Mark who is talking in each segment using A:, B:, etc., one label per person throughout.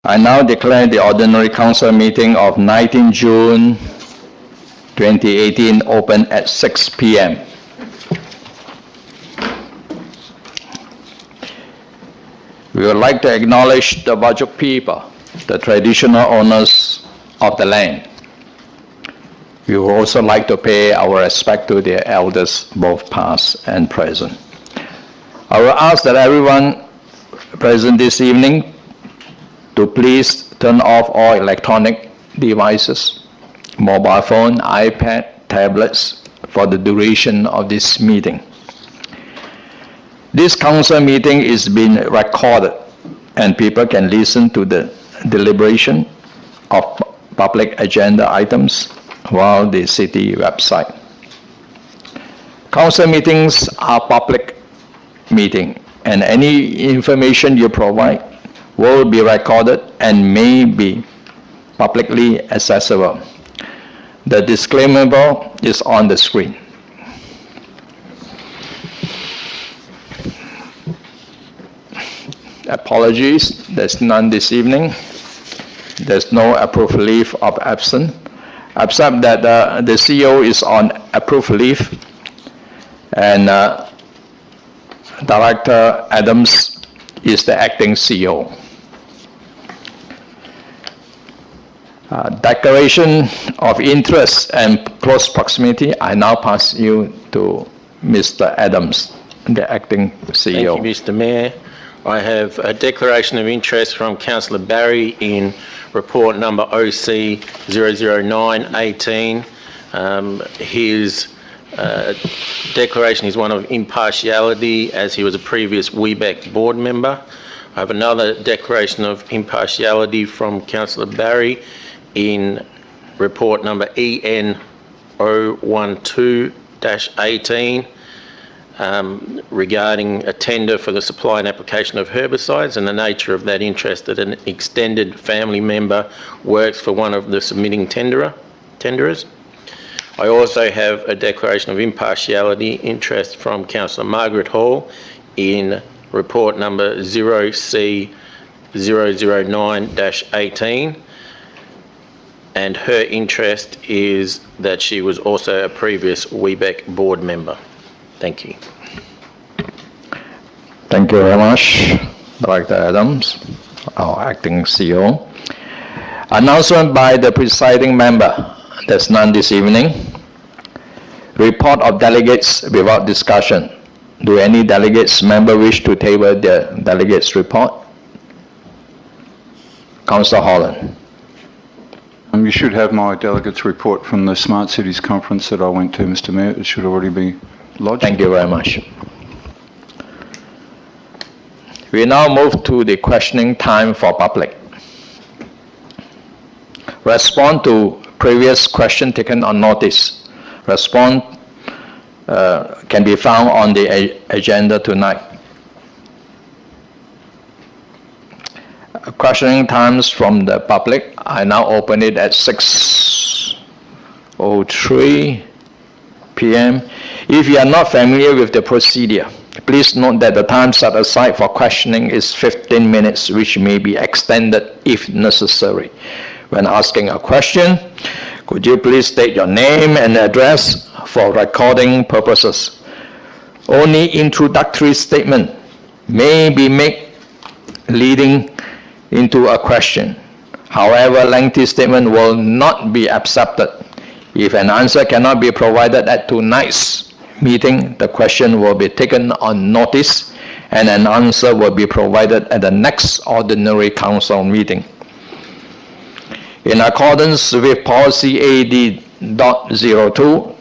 A: I now declare the ordinary council meeting of 19 June 2018 open at 6 p.m. We would like to acknowledge the Whadjuk people, the traditional owners of the land. We would also like to pay our respect to their elders, both past and present. I will ask that everyone present this evening to please turn off all electronic devices, mobile phone, iPad, tablets, for the duration of this meeting. This council meeting is being recorded and people can listen to the deliberation of public agenda items via the city website. Council meetings are public meetings and any information you provide will be recorded and may be publicly accessible. The disclaimer is on the screen. Apologies, there's none this evening. There's no approved leave of absence, except that the CEO is on approved leave and Director Adams is the acting CEO. Declaration of interest and close proximity, I now pass you to Mr. Adams, the acting CEO.
B: Thank you, Mr. Mayor. I have a declaration of interest from Councillor Barry in report number OC 00918. His declaration is one of impartiality as he was a previous WEBEC board member. I have another declaration of impartiality from Councillor Barry in report number EN 012-18 regarding a tender for the supply and application of herbicides and the nature of that interest that an extended family member works for one of the submitting tenderers. I also have a declaration of impartiality interest from Councillor Margaret Hall in report number 0C009-18, and her interest is that she was also a previous WEBEC board member. Thank you.
A: Thank you very much, Director Adams, our acting CEO. Announcement by the presiding member. There's none this evening. Report of delegates without discussion. Do any delegates member wish to table their delegates report? Councillor Holland.
C: You should have my delegates report from the Smart Cities conference that I went to, Mr. Mayor. It should already be lodged.
A: Thank you very much. We now move to the questioning time for public. Respond to previous question taken on notice. Response can be found on the agenda tonight. Questioning times from the public, I now open it at 6:03 p.m. If you are not familiar with the procedure, please note that the time set aside for questioning is 15 minutes, which may be extended if necessary. When asking a question, could you please state your name and address for recording purposes? Only introductory statement may be made leading into a question. However, lengthy statement will not be accepted. If an answer cannot be provided at tonight's meeting, the question will be taken on notice and an answer will be provided at the next ordinary council meeting. In accordance with policy AD.02,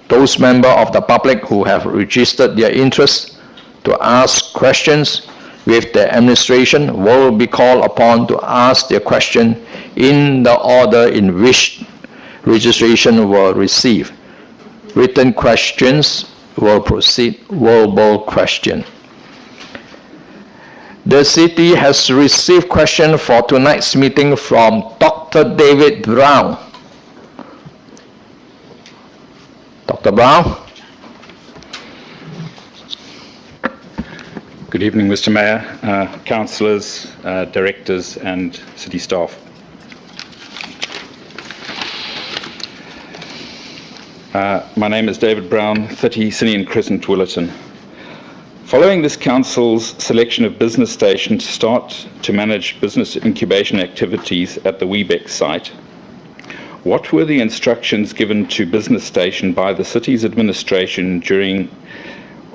A: those members of the public who have registered their interest to ask questions with the administration will be called upon to ask their question in the order in which registration were received. Written questions will proceed verbal question. The city has received question for tonight's meeting from Dr. David Brown. Dr. Brown?
D: Good evening, Mr Mayor, councillors, directors and city staff. My name is David Brown, 30 Sinian Crescent, Willerton. Following this council's selection of business station to start to manage business incubation activities at the Weebeck site, what were the instructions given to business station by the city's administration during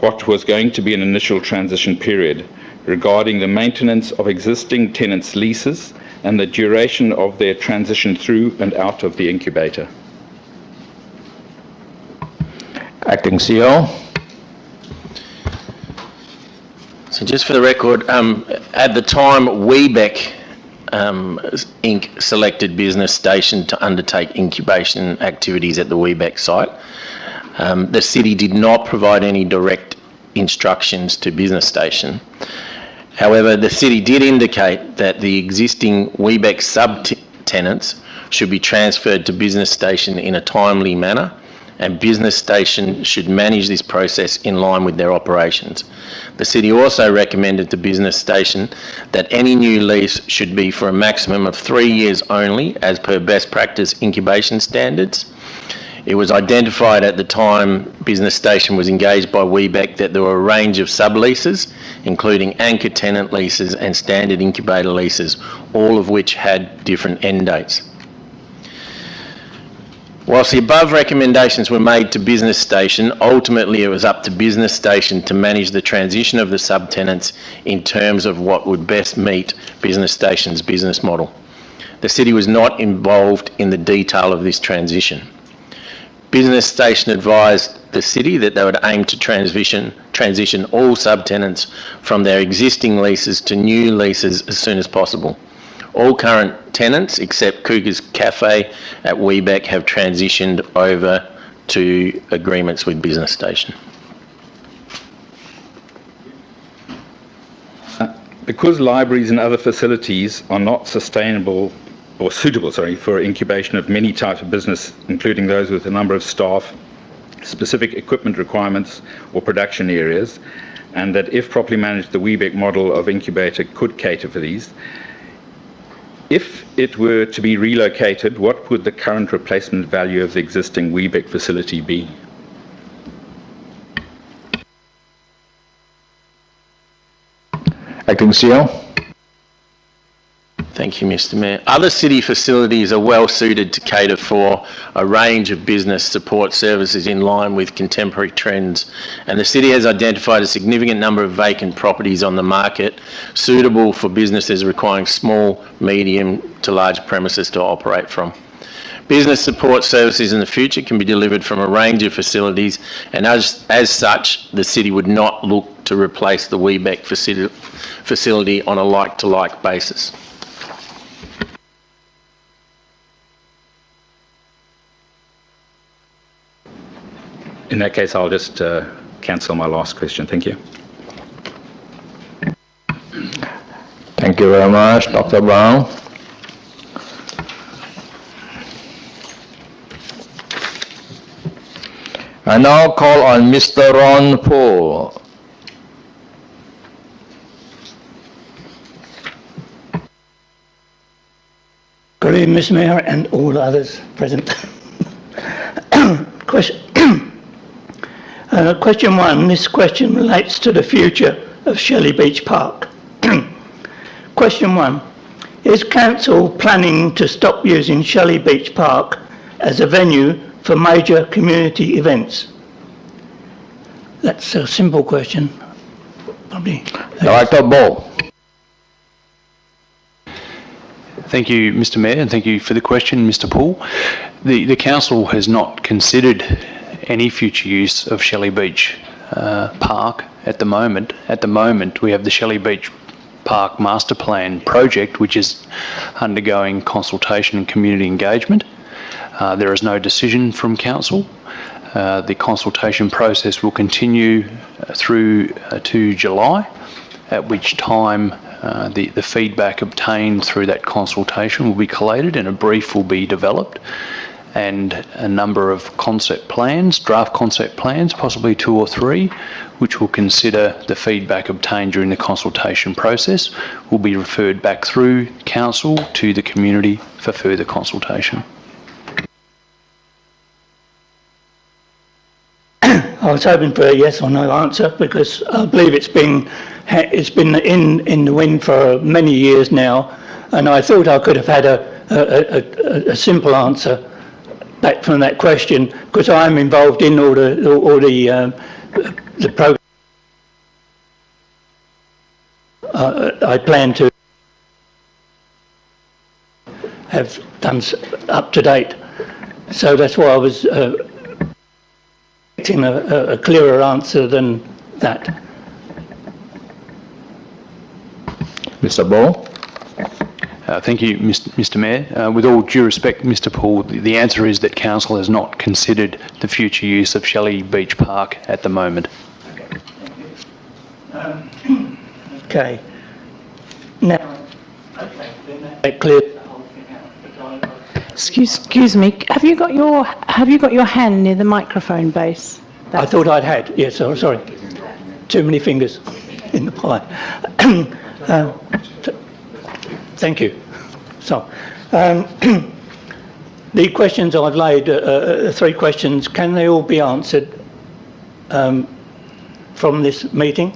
D: what was going to be an initial transition period regarding the maintenance of existing tenants' leases and the duration of their transition through and out of the incubator?
A: Acting CEO.
B: So just for the record, at the time Weebeck Inc. selected business station to undertake incubation activities at the Weebeck site, the city did not provide any direct instructions to business station. However, the city did indicate that the existing Weebeck sub-tenants should be transferred to business station in a timely manner, and business station should manage this process in line with their operations. The city also recommended to business station that any new lease should be for a maximum of 3 years only, as per best practice incubation standards. It was identified at the time business station was engaged by Weebeck that there were a range of subleases, including anchor tenant leases and standard incubator leases, all of which had different end dates. Whilst the above recommendations were made to business station, ultimately it was up to business station to manage the transition of the subtenants in terms of what would best meet business station's business model. The city was not involved in the detail of this transition. Business station advised the city that they would aim to transition all subtenants from their existing leases to new leases as soon as possible. All current tenants, except Cougar's Cafe at Weebeck, have transitioned over to agreements with business station.
D: Because libraries and other facilities are not sustainable or suitable, for incubation of many types of business, including those with a number of staff, specific equipment requirements or production areas, and that if properly managed, the Weebeck model of incubator could cater for these. If it were to be relocated, what would the current replacement value of the existing Weebeck facility be?
A: Acting CEO.
B: Thank you, Mr Mayor. Other city facilities are well suited to cater for a range of business support services in line with contemporary trends, and the city has identified a significant number of vacant properties on the market suitable for businesses requiring small, medium to large premises to operate from. Business support services in the future can be delivered from a range of facilities, and as such, the city would not look to replace the Weebeck facility on a like-to-like basis.
D: In that case, I'll just cancel my last question. Thank you.
A: Thank you very much, Dr. Brown. I now call on Mr. Ron Paul.
E: Good evening, Mr. Mayor and all others present. Question one. This question relates to the future of Shelley Beach Park. Question one. Is Council planning to stop using Shelley Beach Park as a venue for major community events? That's a simple question. Probably.
A: Director Ball.
F: Thank you, Mr Mayor, and thank you for the question, Mr Poole. The Council has not considered any future use of Shelley Beach Park at the moment. At the moment, we have the Shelley Beach Park Master Plan project, which is undergoing consultation and community engagement. There is no decision from Council. The consultation process will continue through to July, at which time the feedback obtained through that consultation will be collated and a brief will be developed. and a number of concept plans, draft concept plans, possibly 2 or 3, which will consider the feedback obtained during the consultation process, will be referred back through council to the community for further consultation.
E: I was hoping for a yes or no answer because I believe it's been in the wind for many years now, and I thought I could have had a simple answer back from that question because I am involved in all the program. I plan to have done up to date, so that's why I was expecting a clearer answer than that.
A: Mr. Ball?
F: Thank you, Mr. Mayor. With all due respect, Mr. Poole, the answer is that Council has not considered the future use of Shelley Beach Park at the moment.
E: Okay. Now, that clears the whole thing out.
G: Excuse me. Have you got your hand near the microphone base?
E: I thought I'd had. Yes, sorry. Too many fingers in the pie. Thank you. So, the questions I've laid, 3 questions, can they all be answered from this meeting?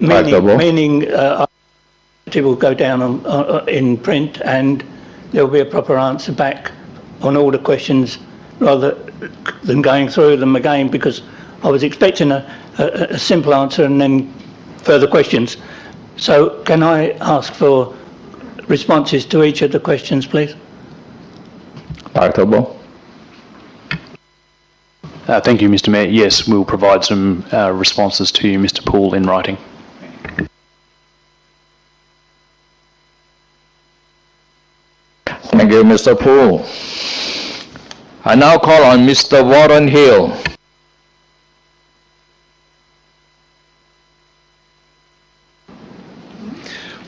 E: Meaning it will go down in print and there will be a proper answer back on all the questions rather than going through them again, because I was expecting a simple answer and then further questions. So can I ask for responses to each of the questions, please?
A: Dr. Ball?
F: Thank you, Mr. Mayor. Yes, we'll provide some responses to you, Mr. Poole, in writing.
A: Thank you, Mr. Poole. I now call on Mr. Warren Hill.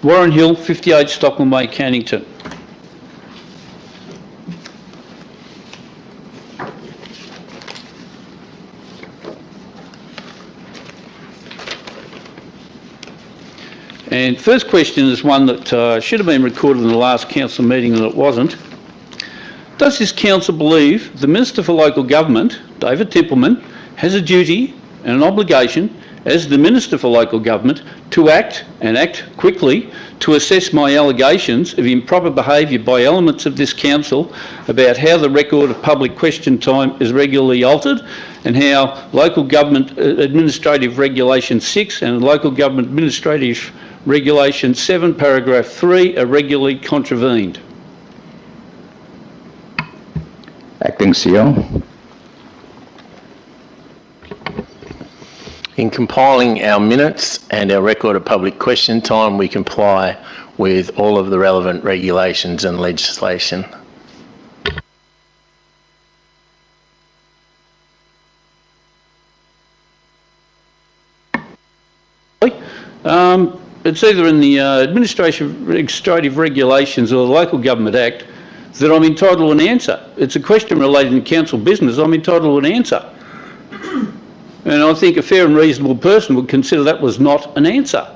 H: Warren Hill, 58 Stockland Way, Cannington. And first question is one that should have been recorded in the last council meeting and it wasn't. Does this council believe the Minister for Local Government, David Templeman, has a duty and an obligation as the Minister for Local Government to act and act quickly to assess my allegations of improper behaviour by elements of this council about how the record of public question time is regularly altered and how Local Government Administrative Regulation 6 and Local Government Administrative Regulation 7 paragraph 3 are regularly contravened?
A: Acting CEO.
B: In compiling our minutes and our record of public question time, we comply with all of the relevant regulations and legislation.
H: It's either in the Administrative Regulations or the Local Government Act that I'm entitled to an answer. It's a question relating to council business. I'm entitled to an answer. And I think a fair and reasonable person would consider that was not an answer.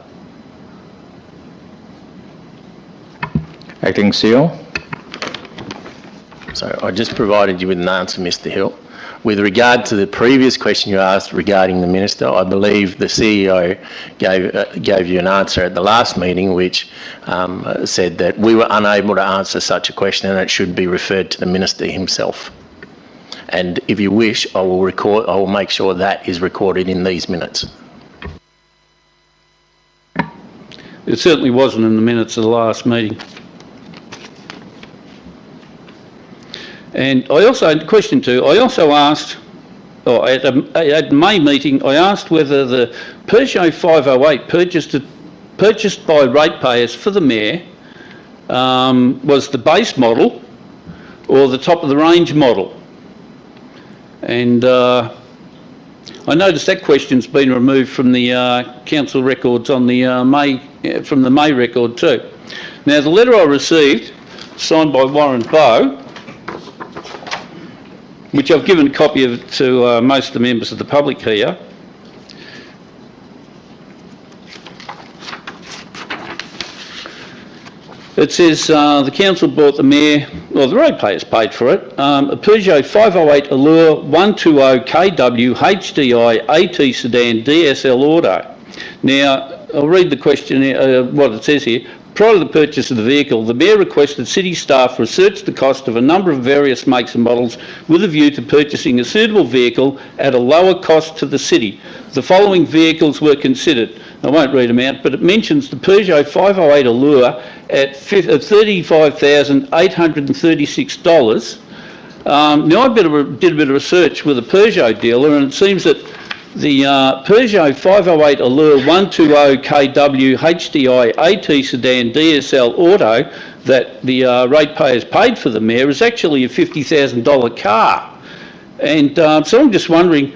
A: Acting CEO.
B: So I just provided you with an answer, Mr. Hill. With regard to the previous question you asked regarding the Minister, I believe the CEO gave you an answer at the last meeting which said that we were unable to answer such a question and it should be referred to the Minister himself. And if you wish, I will make sure that is recorded in these minutes.
H: It certainly wasn't in the minutes of the last meeting. And I also, question 2, I also asked, at May meeting, I asked whether the Peugeot 508 purchased by ratepayers for the Mayor was the base model or the top of the range model. And I noticed that question's been removed from the council records on the from the May record too. Now the letter I received signed by Warren Bowe, which I've given a copy of to most of the members of the public here. It says the council bought the mayor, well, the ratepayers paid for it, a Peugeot 508 Allure 120 kW HDI AT sedan DSL auto. Now, I'll read the question, what it says here. Prior to the purchase of the vehicle, the mayor requested city staff research the cost of a number of various makes and models with a view to purchasing a suitable vehicle at a lower cost to the city. The following vehicles were considered. I won't read them out, but it mentions the Peugeot 508 Allure at $35,836. Now I did a bit of research with a Peugeot dealer, and it seems that the Peugeot 508 Allure 120 kW HDI AT sedan DSL auto that the ratepayers paid for the mayor is actually a $50,000 car. And so I'm just wondering,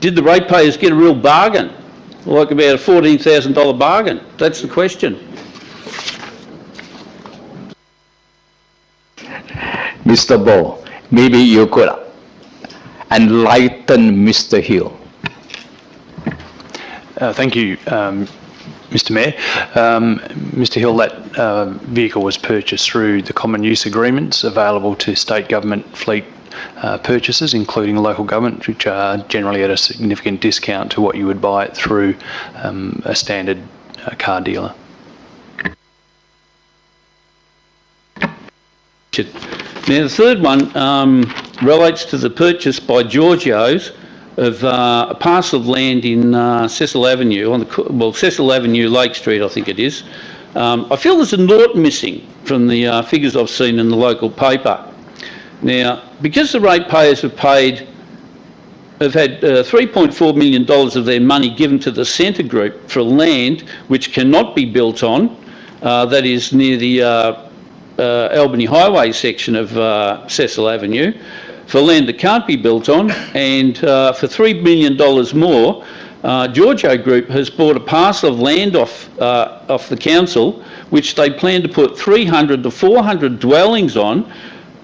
H: did the ratepayers get a real bargain? Like about a $14,000 bargain? That's the question.
A: Mr. Bowe, maybe you could enlighten Mr. Hill.
F: Thank you, Mr. Mayor. Mr. Hill, that vehicle was purchased through the common use agreements available to state government fleet purchases, including local government, which are generally at a significant discount to what you would buy it through a standard car dealer.
H: Now, the third one relates to the purchase by Giorgio's of a parcel of land in Cecil Avenue, on the Cecil Avenue, Lake Street, I think it is. I feel there's a nought missing from the figures I've seen in the local paper. Now, because the ratepayers have had $3.4 million of their money given to the Centre Group for land which cannot be built on, that is near the Albany Highway section of Cecil Avenue, for land that can't be built on, and for $3 million more, Giorgio Group has bought a parcel of land off the council, which they plan to put 300 to 400 dwellings on,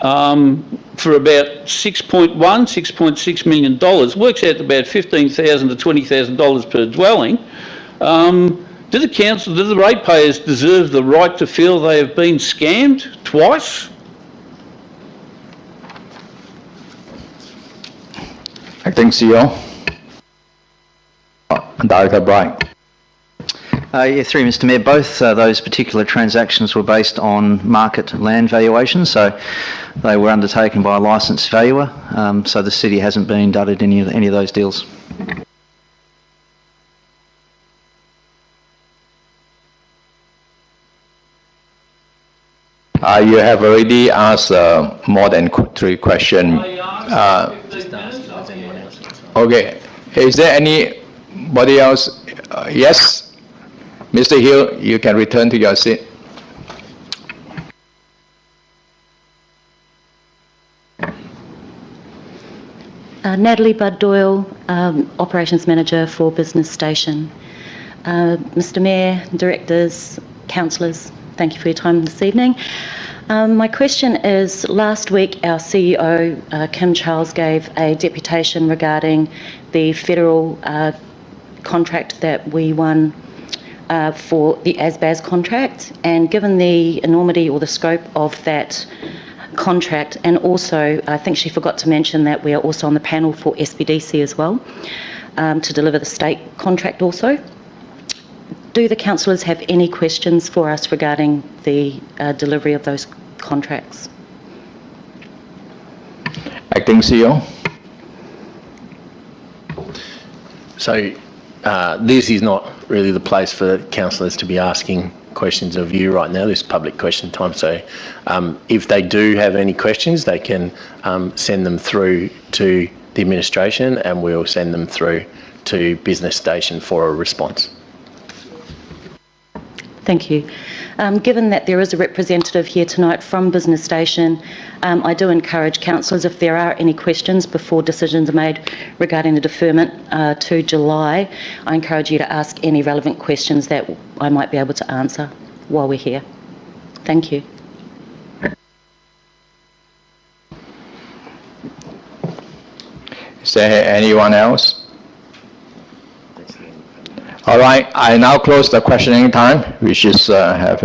H: for about $6.6 million. Works out to about $15,000 to $20,000 per dwelling. Do the ratepayers deserve the right to feel they have been scammed twice?
A: Acting CEO, Director Brian.
I: Through Mr. Mayor, both those particular transactions were based on market land valuation, so they were undertaken by a licensed valuer, so the city hasn't been indicted in any of those deals.
A: You have already asked more than 3 questions. Okay, is there anybody else? Yes? Mr. Hill, you can return to your seat.
J: Natalie Budd-Doyle, Operations Manager for Business Station. Mr. Mayor, Directors, Councillors, thank you for your time this evening. My question is, last week our CEO, Kim Charles, gave a deputation regarding the federal contract that we won for the ASBAS contract, and given the enormity or the scope of that contract, and also I think she forgot to mention that we are also on the panel for SPDC as well, to deliver the state contract also. Do the councillors have any questions for us regarding the delivery of those contracts?
A: Acting CEO.
B: So this is not really the place for councillors to be asking questions of you right now. This is public question time. So if they do have any questions, they can send them through to the administration, and we'll send them through to Business Station for a response.
J: Thank you. Given that there is a representative here tonight from Business Station, I do encourage councillors, if there are any questions before decisions are made regarding the deferment to July, I encourage you to ask any relevant questions that I might be able to answer while we're here. Thank you.
A: there anyone else? All right, I now close the questioning time, which is have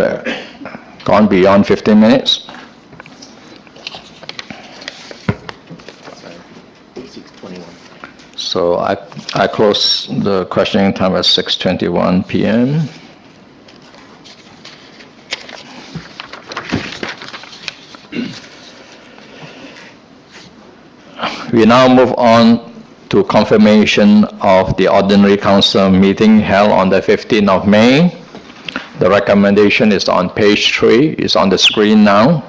A: gone beyond 15 minutes. So I close the questioning time at 6:21 p.m. We now move on to confirmation of the ordinary council meeting held on the 15th of May. The recommendation is on page 3, it's on the screen now.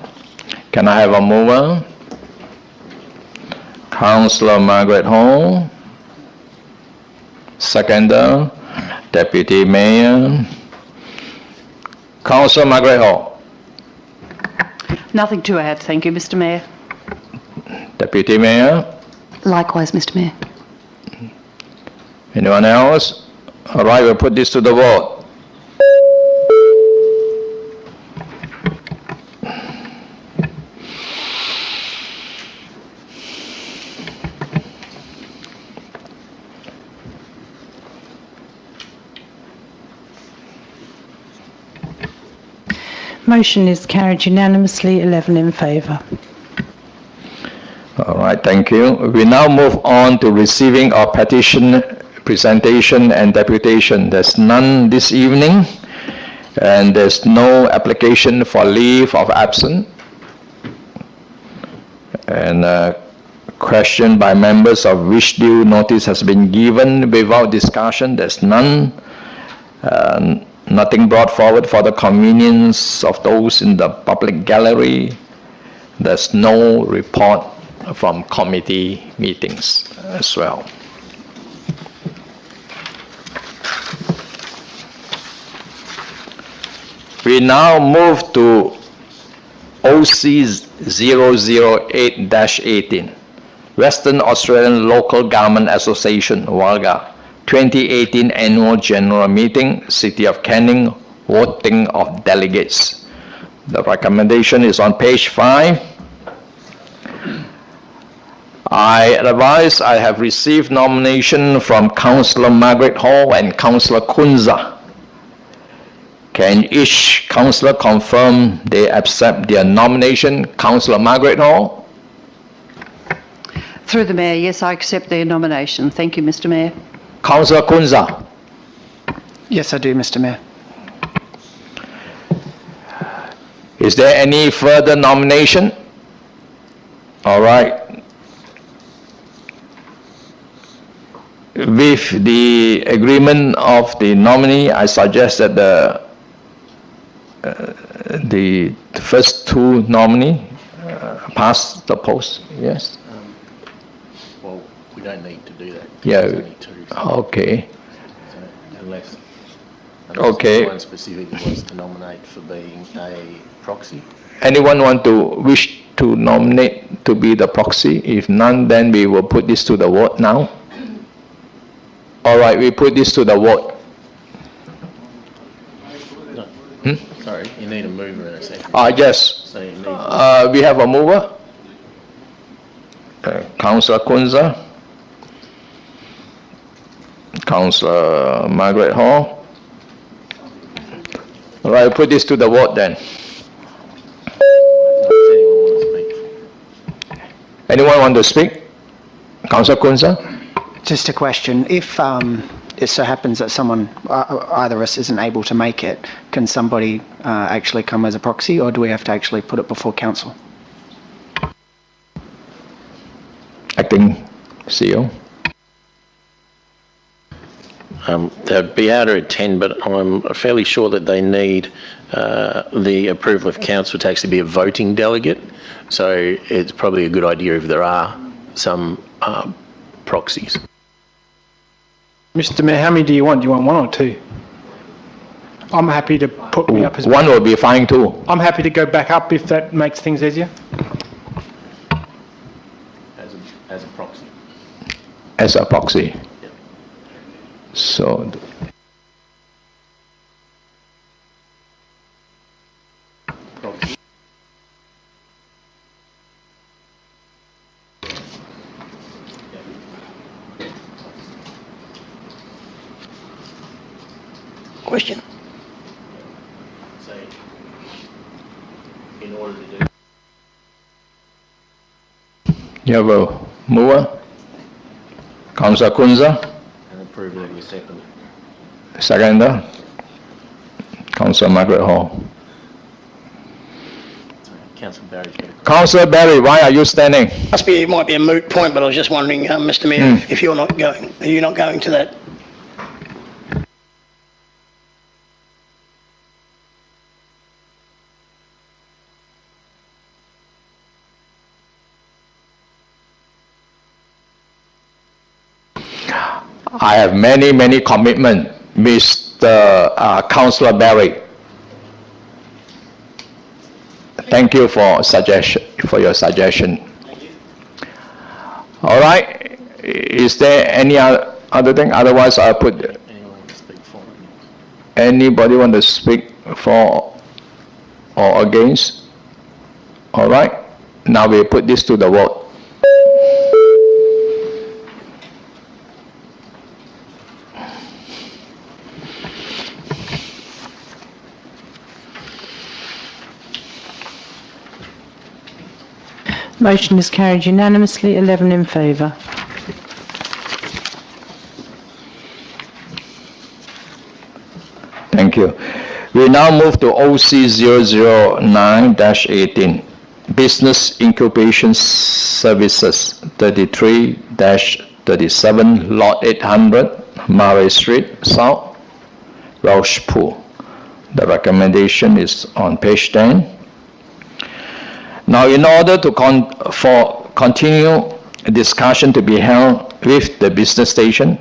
A: Can I have a mover? Councillor Margaret Hall. Seconder, Deputy Mayor. Councillor Margaret Hall.
K: Nothing to add, thank you, Mr. Mayor.
A: Deputy Mayor.
K: Likewise, Mr. Mayor.
A: Anyone else? All right, we'll put this to the vote.
G: Motion is carried unanimously, 11 in favour.
A: All right, thank you. We now move on to receiving of petition, presentation and deputation. There's none this evening, and there's no application for leave of absence. And question by members of which due notice has been given without discussion. There's none. Nothing brought forward for the convenience of those in the public gallery. There's no report from committee meetings as well. We now move to OC 008-18, Western Australian Local Government Association, WALGA, 2018 Annual General Meeting, City of Canning, voting of delegates. The recommendation is on page 5. I advise I have received nomination from Councillor Margaret Hall and Councillor Kunza. Can each councillor confirm they accept their nomination? Councillor Margaret Hall.
K: Through the Mayor, yes, I accept their nomination. Thank you, Mr. Mayor.
A: Councillor Kunza.
L: Yes, I do, Mr. Mayor.
A: Is there any further nomination? All right. With the agreement of the nominee, I suggest that the first two nominee pass the post. Yes.
B: Well, we don't need to do that.
A: Yeah.
B: There's only two, so
A: Okay.
B: unless
A: Okay.
B: someone specifically wants to nominate for being a proxy.
A: Anyone want to wish to nominate to be the proxy? If none, then we will put this to the vote now. All right, we put this to the vote.
B: No. Sorry, you need a mover and a second.
A: Yes.
B: So you need
A: We have a mover. Councillor Kunza. Councillor Margaret Hall. All right, put this to the vote then. Anyone want to speak? Councillor Kunza?
L: Just a question. If it so happens that someone, either of us isn't able to make it, can somebody actually come as a proxy, or do we have to actually put it before council?
A: Acting CEO.
B: They'd be able to attend, but I'm fairly sure that they need the approval of council to actually be a voting delegate. So it's probably a good idea if there are some proxies.
L: Mr. Mayor, how many do you want? Do you want one or two? I'm happy to put me up as
A: one. Will be fine too.
L: I'm happy to go back up if that makes things easier.
B: As a proxy.
A: As a proxy.
B: Yep.
A: So.
B: Proxy.
M: question.
B: So, in order to do...
A: You have a mover? Councillor Kunza?
B: And approval of your second.
A: Seconder? Councillor Margaret Hall.
B: Councillor Barry's got a question.
A: Councillor Barry, why are you standing?
M: It might be a moot point, but I was just wondering, Mr. Mayor, if you're not going, are you not going to that?
A: I have many commitments, Mr. Councillor Barry. Thank you for your suggestion. All right. Is there any other thing? Otherwise, I'll put. Anybody want to speak for or against? All right. Now we put this to the vote.
G: Motion is carried unanimously, 11 in favour.
A: Thank you. We now move to OC 009-18, Business Incubation Services, 33-37, Lot 800, Murray Street, South, Welshpool. The recommendation is on page 10. Now, in order to continue discussion to be held with the business station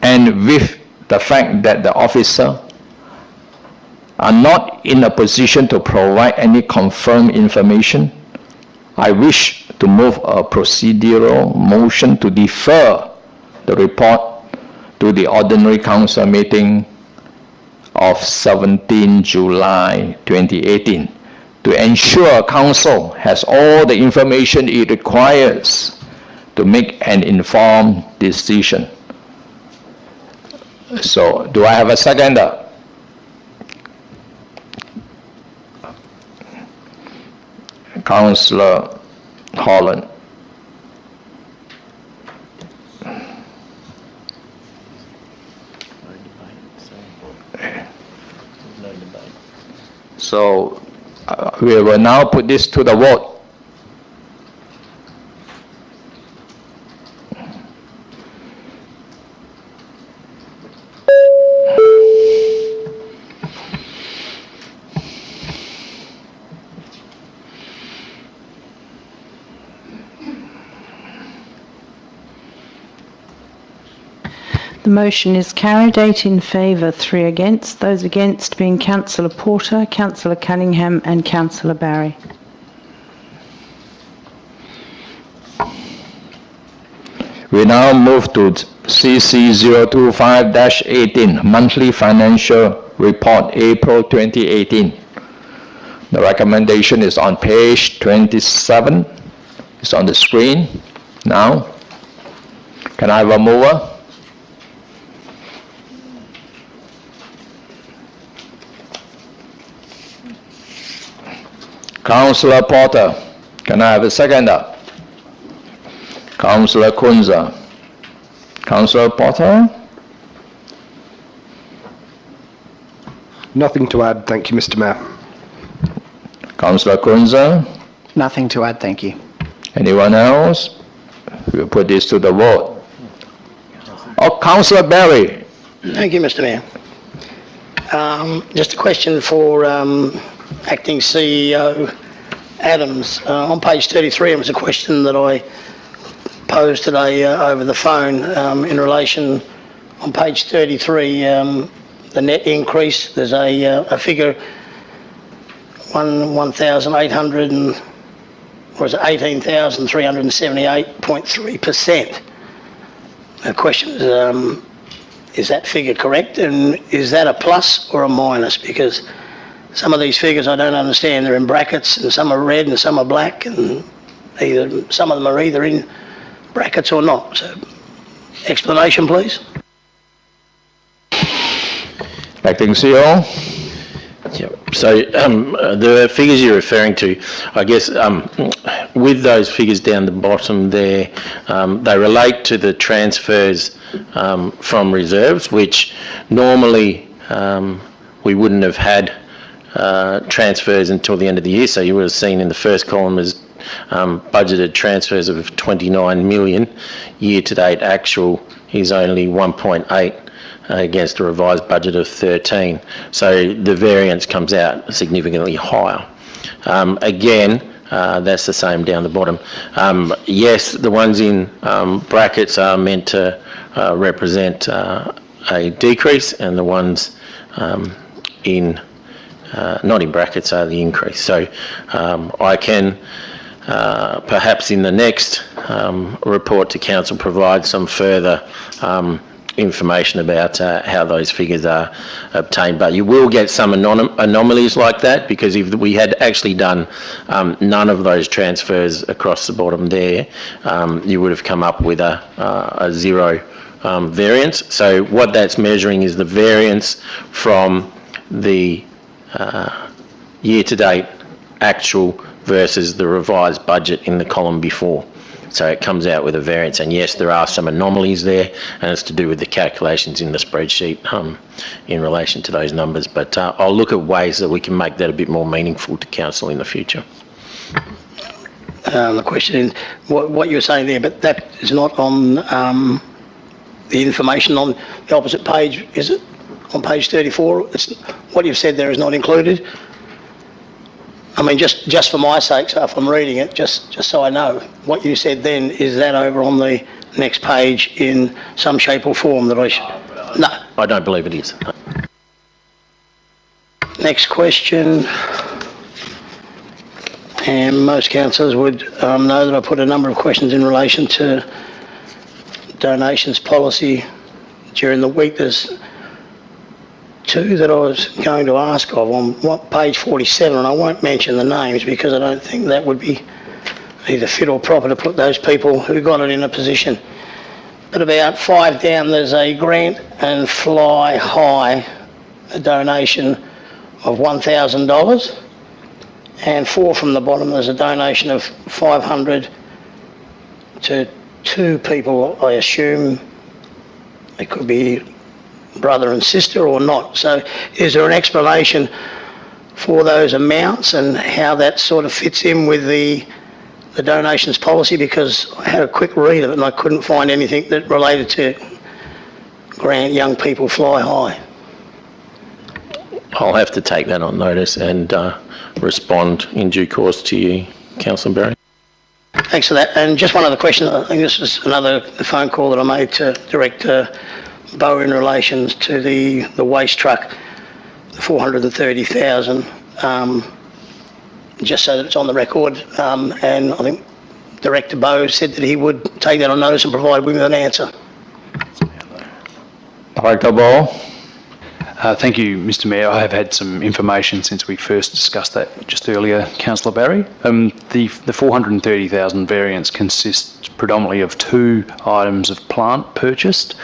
A: and with the fact that the officer are not in a position to provide any confirmed information, I wish to move a procedural motion to defer the report to the ordinary council meeting of 17 July 2018. To ensure council has all the information it requires to make an informed decision. So, do I have a seconder? Councillor Holland. So, we will now put this to the vote.
G: The motion is carried, 8 in favour, 3 against. Those against being Councillor Porter, Councillor Cunningham and Councillor Barry.
A: We now move to CC 025-18, Monthly Financial Report, April 2018. The recommendation is on page 27. It's on the screen now. Can I have a mover? Councillor Porter. Can I have a seconder? Councillor Kunza. Councillor Porter?
N: Nothing to add, thank you, Mr. Mayor.
A: Councillor Kunza?
L: Nothing to add, thank you.
A: Anyone else? We'll put this to the vote. Oh, Councillor Barry.
M: Thank you, Mr. Mayor. Just a question for Acting CEO Adams. On page 33, it was a question that I posed today over the phone in relation, on page 33, the net increase. There's a figure, 1,800 and, or is it 18,378.3%. The question is that figure correct, and is that a plus or a minus? Because some of these figures I don't understand. They're in brackets, and some are red and some are black, and some of them are either in brackets or not. So, explanation, please.
A: Acting CEO.
B: Yep. So the figures you're referring to, I guess, with those figures down the bottom there, they relate to the transfers from reserves, which normally we wouldn't have had transfers until the end of the year. So you would have seen in the first column as budgeted transfers of 29 million. Year to date actual is only 1.8 against a revised budget of 13. So the variance comes out significantly higher. Again, that's the same down the bottom. Yes, the ones in brackets are meant to represent a decrease, and the ones in not in brackets are the increase. So I can perhaps in the next report to council provide some further information about how those figures are obtained, but you will get some anomalies like that, because if we had actually done none of those transfers across the bottom there, you would have come up with a zero variance. So what that's measuring is the variance from the year-to-date actual versus the revised budget in the column before. So it comes out with a variance, and yes, there are some anomalies there, and it's to do with the calculations in the spreadsheet in relation to those numbers. But I'll look at ways that we can make that a bit more meaningful to council in the future.
M: The question is, what you're saying there, but that is not on the information on the opposite page, is it? On page 34, what you've said there is not included? I mean, just for my sake, so if I'm reading it, just so I know, what you said then, is that over on the next page in some shape or form that I should... No.
B: I don't believe it is. No.
M: Next question. And most councillors would know that I put a number of questions in relation to donations policy during the week. There's two that I was going to ask of on page 47, and I won't mention the names because I don't think that would be either fit or proper to put those people who got it in a position. But about 5 down, there's a grant and fly high, a donation of $1,000, and 4 from the bottom, there's a donation of $500 to 2 people. I assume it could be brother and sister or not. So is there an explanation for those amounts and how that sort of fits in with the donations policy? Because I had a quick read of it and I couldn't find anything that related to grant young people fly high.
B: I'll have to take that on notice and respond in due course to you, Councillor Berry.
M: Thanks for that. And just one other question. I think this was another phone call that I made to Director Bow in relation to the waste truck, the 430,000, just so that it's on the record. And I think Director Bow said that he would take that on notice and provide me with an answer.
A: Director Bow.
F: Thank you, Mr Mayor. I have had some information since we first discussed that just earlier, Councillor Barry. The 430,000 variance consists predominantly of 2 items of plant purchased.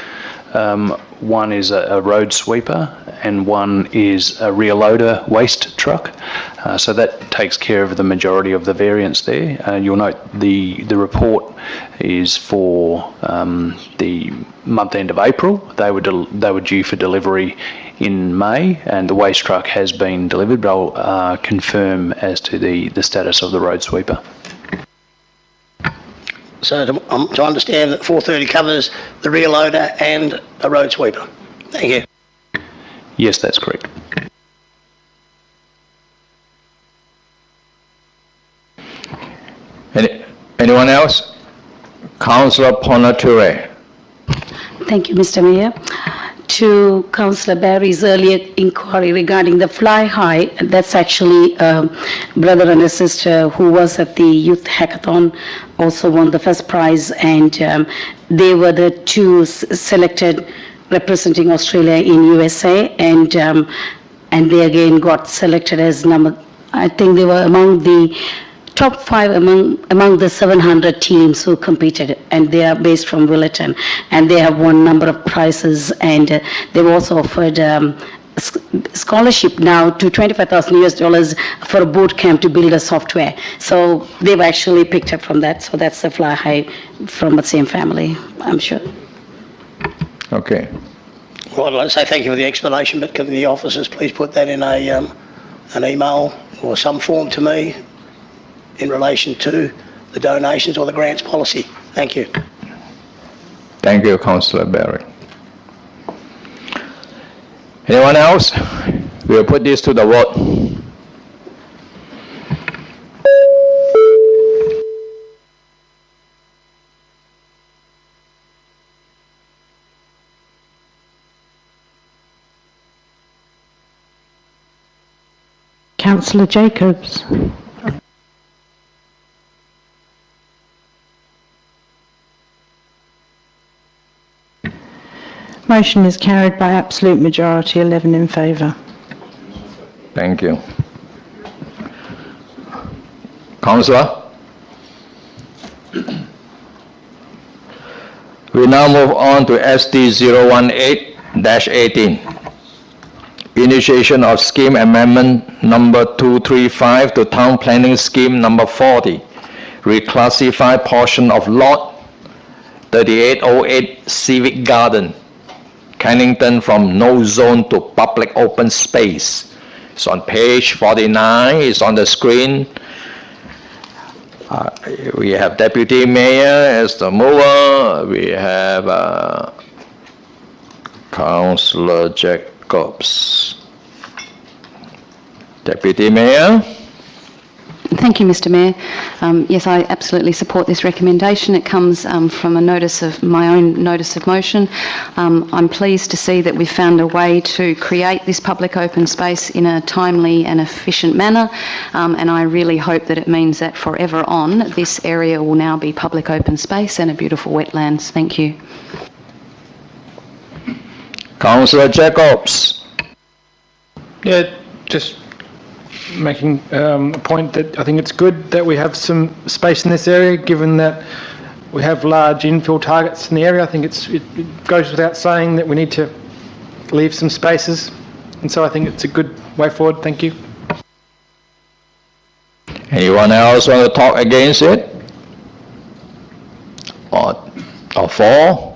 F: One is a road sweeper and one is a rear loader waste truck. So that takes care of the majority of the variance there. You'll note the report is for the month end of April. They were due for delivery in May, and the waste truck has been delivered, but I'll confirm as to the status of the road sweeper.
M: So to understand that 430 covers the rear loader and a road sweeper. Thank you.
F: Yes, that's correct.
A: Anyone else? Councillor Ponature.
N: Thank you, Mr. Mayor. To Councillor Barry's earlier inquiry regarding the fly high, that's actually a brother and a sister who was at the youth hackathon, also won the first prize, and they were the 2 selected representing Australia in USA, and they again got selected as I think they were among the top 5 among the 700 teams who competed, and they are based from Willetton, and they have won a number of prizes, and they've also offered scholarship now to $25,000 for a boot camp to build a software. So they've actually picked up from that. So that's the fly high from the same family, I'm sure.
A: Okay.
M: Well, I'd like to say thank you for the explanation, but can the officers please put that in an email or some form to me in relation to the donations or the grants policy? Thank you.
A: Thank you, Councillor Barry. Anyone else? We'll put this to the vote.
G: Councillor Jacobs. Motion is carried by absolute majority, 11 in favour.
A: Thank you. Councillor? We now move on to SD 018-18. Initiation of scheme amendment number 235 to town planning scheme number 40. Reclassify portion of lot 3808 Civic Garden, Kennington from no zone to public open space. It's on page 49, it's on the screen. We have Deputy Mayor as the mover. We have Councillor Jacobs. Deputy Mayor.
K: Thank you, Mr. Mayor. Yes, I absolutely support this recommendation. It comes from my own notice of motion. I'm pleased to see that we've found a way to create this public open space in a timely and efficient manner, and I really hope that it means that forever on, this area will now be public open space and a beautiful wetlands. Thank you.
A: Councillor Jacobs.
O: Yeah, just making a point that I think it's good that we have some space in this area, given that we have large infill targets in the area. I think it goes without saying that we need to leave some spaces, and so I think it's a good way forward. Thank you.
A: Anyone else want to talk against it? Or for?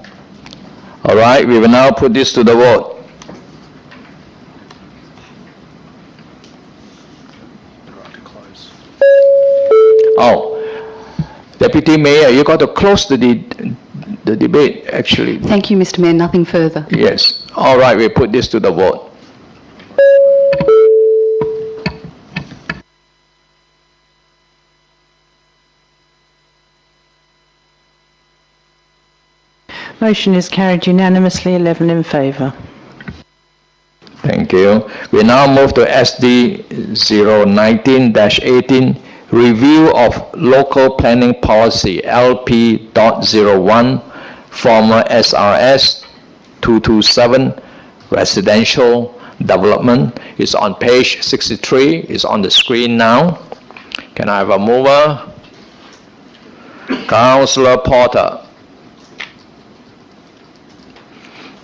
A: All right, we will now put this to the vote. Oh, Deputy Mayor, you got to close the debate, actually.
K: Thank you, Mr. Mayor. Nothing further.
A: Yes. All right, we put this to the vote.
G: Motion is carried unanimously, 11 in favour.
A: Thank you. We now move to SD 019-18, review of local planning policy LP.01, former SRS 227, residential development. Is on page 63, is on the screen now. Can I have a mover? Councillor Porter.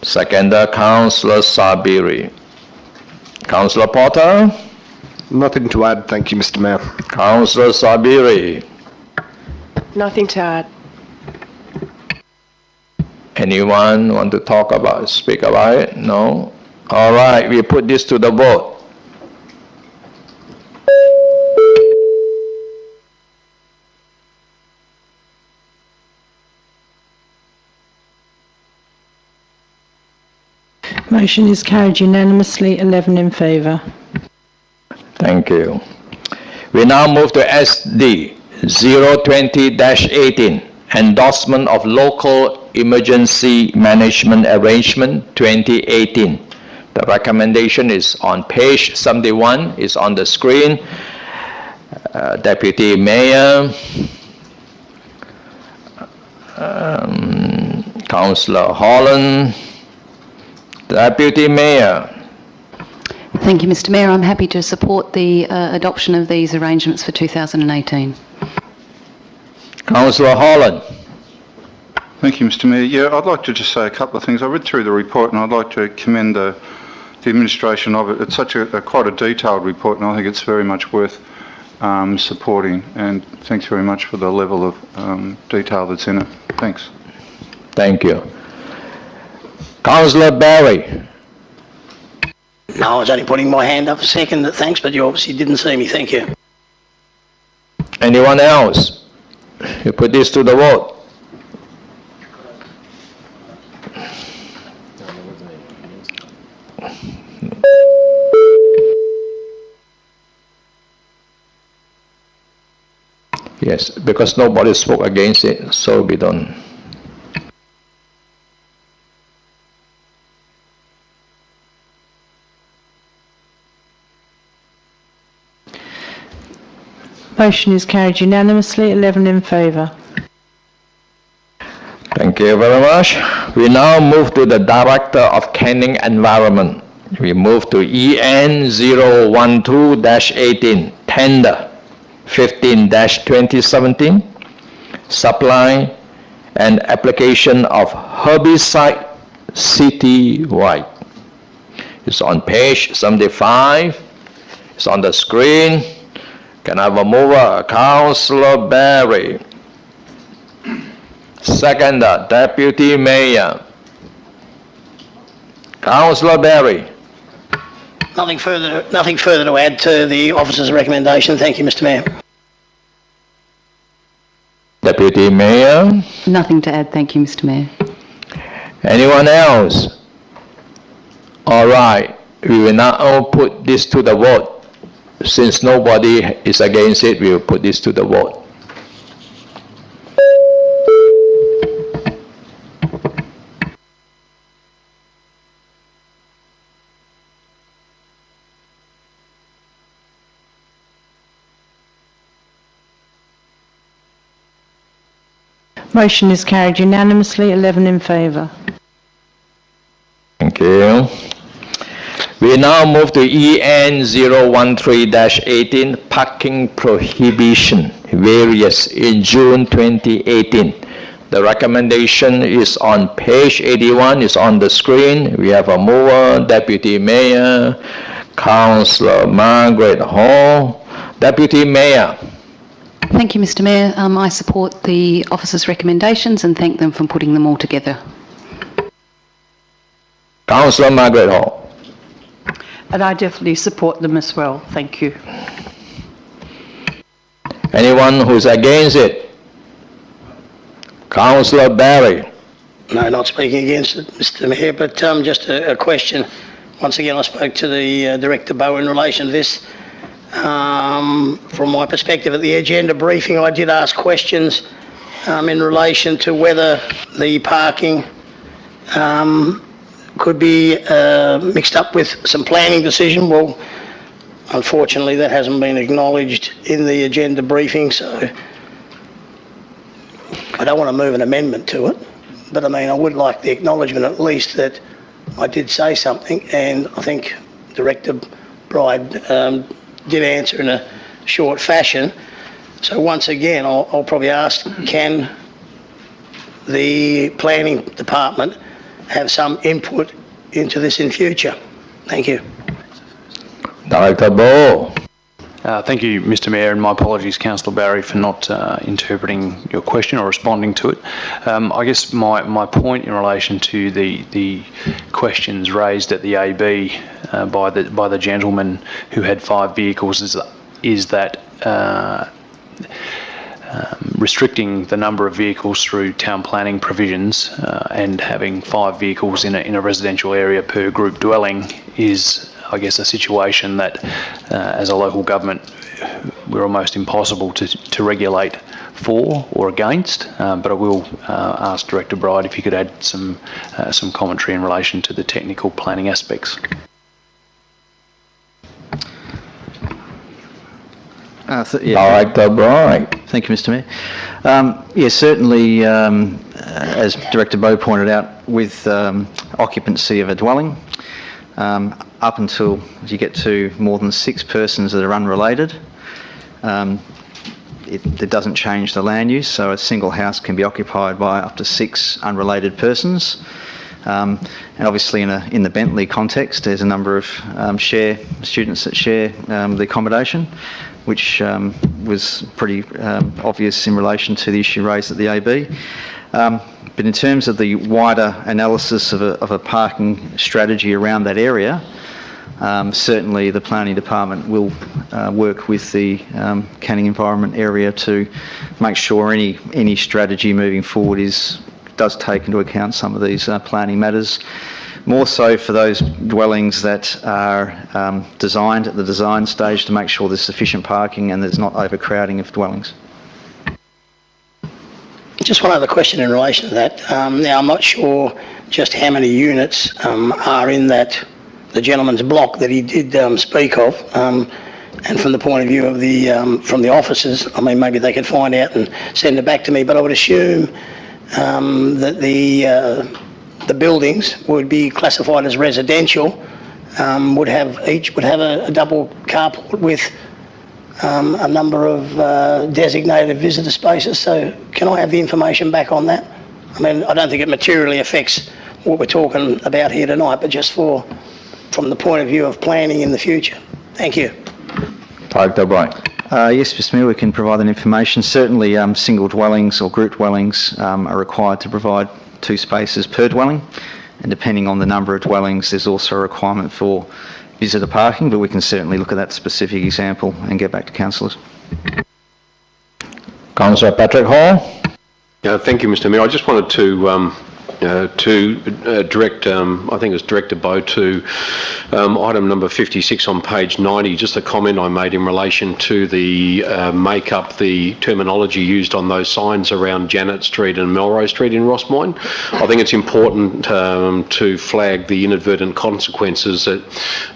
A: Seconder, Councillor Sabiri. Councillor Porter?
P: Nothing to add, thank you, Mr. Mayor.
A: Councillor Sabiri?
Q: Nothing to add.
A: Anyone want to speak about it? No? All right, we put this to the vote.
G: Motion is carried unanimously, 11 in favour.
A: Thank you. We now move to SD 020-18, endorsement of local emergency management arrangement 2018. The recommendation is on page 71, is on the screen. Deputy Mayor, Councillor Holland, Deputy Mayor.
K: Thank you, Mr. Mayor. I'm happy to support the adoption of these arrangements for 2018.
A: Councillor Holland.
C: Thank you, Mr. Mayor. Yeah, I'd like to just say a couple of things. I read through the report and I'd like to commend the the administration of it. It's such a quite a detailed report, and I think it's very much worth supporting. And thanks very much for the level of detail that's in it. Thanks.
A: Thank you. Councillor Barry.
M: No, I was only putting my hand up a second. Thanks, but you obviously didn't see me. Thank you.
A: Anyone else? You put this to the vote. Yes, because nobody spoke against it, so be done.
G: Motion is carried unanimously, 11 in favour.
A: Thank you very much. We now move to the Director of Canning Environment. We move to EN 012-18, Tender 15-2017, Supply and Application of Herbicide Citywide. It's on page 75. It's on the screen. Can I have a mover? Councillor Barry. Seconder, Deputy Mayor. Councillor Barry.
M: Nothing further to add to the officer's recommendation. Thank you, Mr. Mayor.
A: Deputy Mayor.
K: Nothing to add, thank you, Mr. Mayor.
A: Anyone else? All right. We will now put this to the vote. Since nobody is against it, we will put this to the vote.
G: Motion is carried unanimously, 11 in favour.
A: Thank you. We now move to EN 013-18, Parking Prohibition, various in June 2018. The recommendation is on page 81, is on the screen. We have a mover, Deputy Mayor, Councillor Margaret Hall. Deputy Mayor.
K: Thank you, Mr. Mayor. I support the officer's recommendations and thank them for putting them all together.
A: Councillor Margaret Hall.
R: And I definitely support them as well. Thank you.
A: Anyone who's against it? Councillor Barry.
M: No, not speaking against it, Mr. Mayor, but just a question. Once again, I spoke to the Director Bow in relation to this. From my perspective at the agenda briefing, I did ask questions in relation to whether the parking could be mixed up with some planning decision. Well, unfortunately, that hasn't been acknowledged in the agenda briefing, so I don't want to move an amendment to it, but I mean, I would like the acknowledgement at least that I did say something, and I think Director Bride did answer in a short fashion. So once again, I'll probably ask, can the planning department have some input into this in future? Thank you.
A: Director Bow.
F: Thank you, Mr. Mayor, and my apologies, Councillor Barry, for not interpreting your question or responding to it. I guess my point in relation to the questions raised at the AB by the gentleman who had 5 vehicles is that restricting the number of vehicles through town planning provisions and having 5 vehicles in a residential area per group dwelling is, I guess, a situation that as a local government we're almost impossible to regulate for or against, but I will ask Director Bride if he could add some commentary in relation to the technical planning aspects.
A: Director Bride.
I: Thank you, Mr. Mayor. Yes, certainly, as Director Bow pointed out, with occupancy of a dwelling, up until you get to more than 6 persons that are unrelated, it doesn't change the land use, so a single house can be occupied by up to 6 unrelated persons. And obviously in the Bentley context, there's a number of students that share the accommodation, which was pretty obvious in relation to the issue raised at the AB. But in terms of the wider analysis of a parking strategy around that area, certainly the planning department will work with the Canning Environment area to make sure any strategy moving forward does take into account some of these planning matters. More so for those dwellings that are designed at the design stage to make sure there's sufficient parking and there's not overcrowding of dwellings.
M: Just one other question in relation to that. Now, I'm not sure just how many units are in the gentleman's block that he did speak of. And from the point of view of from the officers, I mean, maybe they could find out and send it back to me, but I would assume that the buildings would be classified as residential, each would have a double carport with a number of designated visitor spaces. So can I have the information back on that? I mean, I don't think it materially affects what we're talking about here tonight, but just from the point of view of planning in the future. Thank you.
A: Director O'Brien.
I: Yes, Mr Mayor, we can provide that information. Certainly single dwellings or group dwellings are required to provide 2 spaces per dwelling, and depending on the number of dwellings there's also a requirement for visitor parking, but we can certainly look at that specific example and get back to councillors.
A: Councillor Patrick Hall.
S: Thank you, Mr Mayor. I just wanted to direct, I think it's Director Bowe, to item number 56 on page 90, just a comment I made in relation to the the terminology used on those signs around Janet Street and Melrose Street in Rossmoyne. I think it's important to flag the inadvertent consequences, that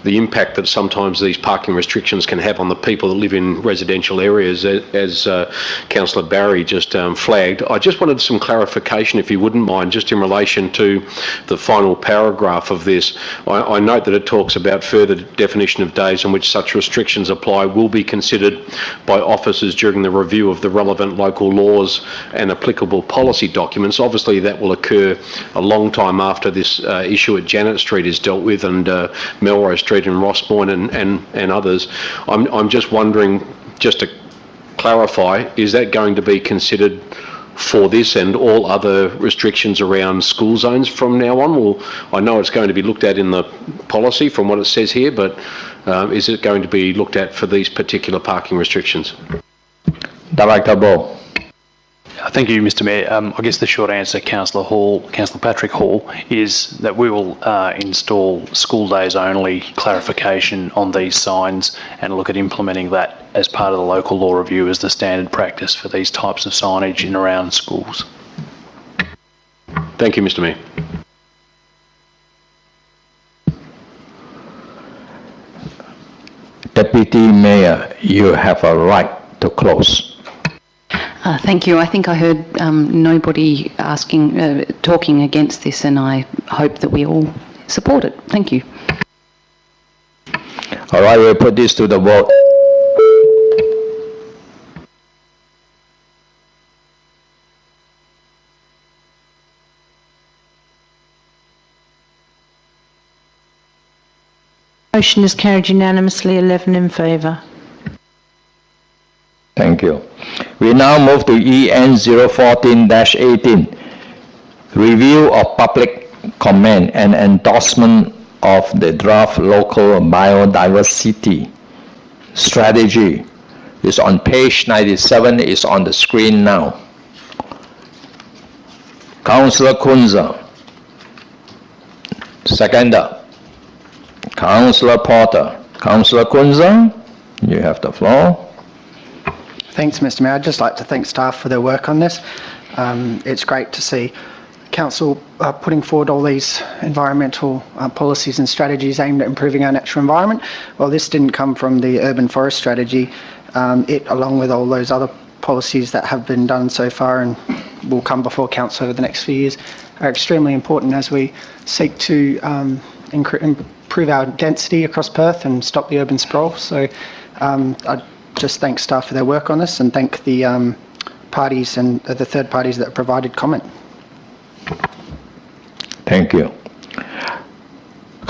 S: the impact that sometimes these parking restrictions can have on the people that live in residential areas, as Councillor Barry just flagged. I just wanted some clarification, if you wouldn't mind, just in relation to the final paragraph of this. I note that it talks about further definition of days on which such restrictions apply will be considered by officers during the review of the relevant local laws and applicable policy documents. Obviously that will occur a long time after this issue at Janet Street is dealt with, and Melrose Street and Rossmoyne and others. I'm just wondering, just to clarify, is that going to be considered for this and all other restrictions around school zones from now on? Well, I know it's going to be looked at in the policy from what it says here, but is it going to be looked at for these particular parking restrictions?
A: Director Bowe.
F: Thank you, Mr Mayor. I guess the short answer, Councillor Patrick Hall, is that we will install school days only clarification on these signs and look at implementing that as part of the local law review as the standard practice for these types of signage in and around schools.
S: Thank you, Mr Mayor.
A: Deputy Mayor, you have a right to close.
K: Thank you. I think I heard nobody talking against this, and I hope that we all support it. Thank you.
A: All right, we'll put this to the vote.
G: Motion is carried unanimously, 11 in favour.
A: Thank you. We now move to EN 014-18, review of public comment and endorsement of the draft local biodiversity strategy. It's on page 97, it's on the screen now. Councillor Kunza. Seconder. Councillor Porter. Councillor Kunza, you have the floor.
L: Thanks, Mr Mayor. I'd just like to thank staff for their work on this. It's great to see Council putting forward all these environmental policies and strategies aimed at improving our natural environment. Well, this didn't come from the urban forest strategy. It, along with all those other policies that have been done so far and will come before Council over the next few years, are extremely important as we seek to improve our density across Perth and stop the urban sprawl. So I'd just thank staff for their work on this, and thank the parties and the third parties that provided comment.
A: Thank you.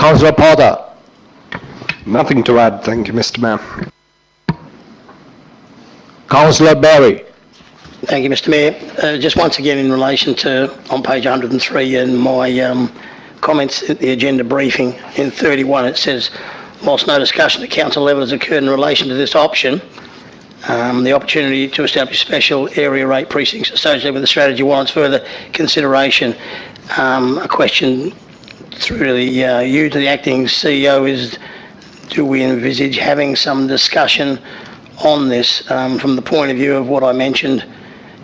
A: Councillor Porter.
P: Nothing to add, thank you, Mr. Mayor.
A: Councillor Berry.
M: Thank you, Mr. Mayor. Just once again in relation to, on page 103 in my comments at the agenda briefing, in 31 it says, whilst no discussion at council level has occurred in relation to this option, the opportunity to establish special area rate precincts associated with the strategy warrants further consideration. A question through to you, to the acting CEO, is do we envisage having some discussion on this from the point of view of what I mentioned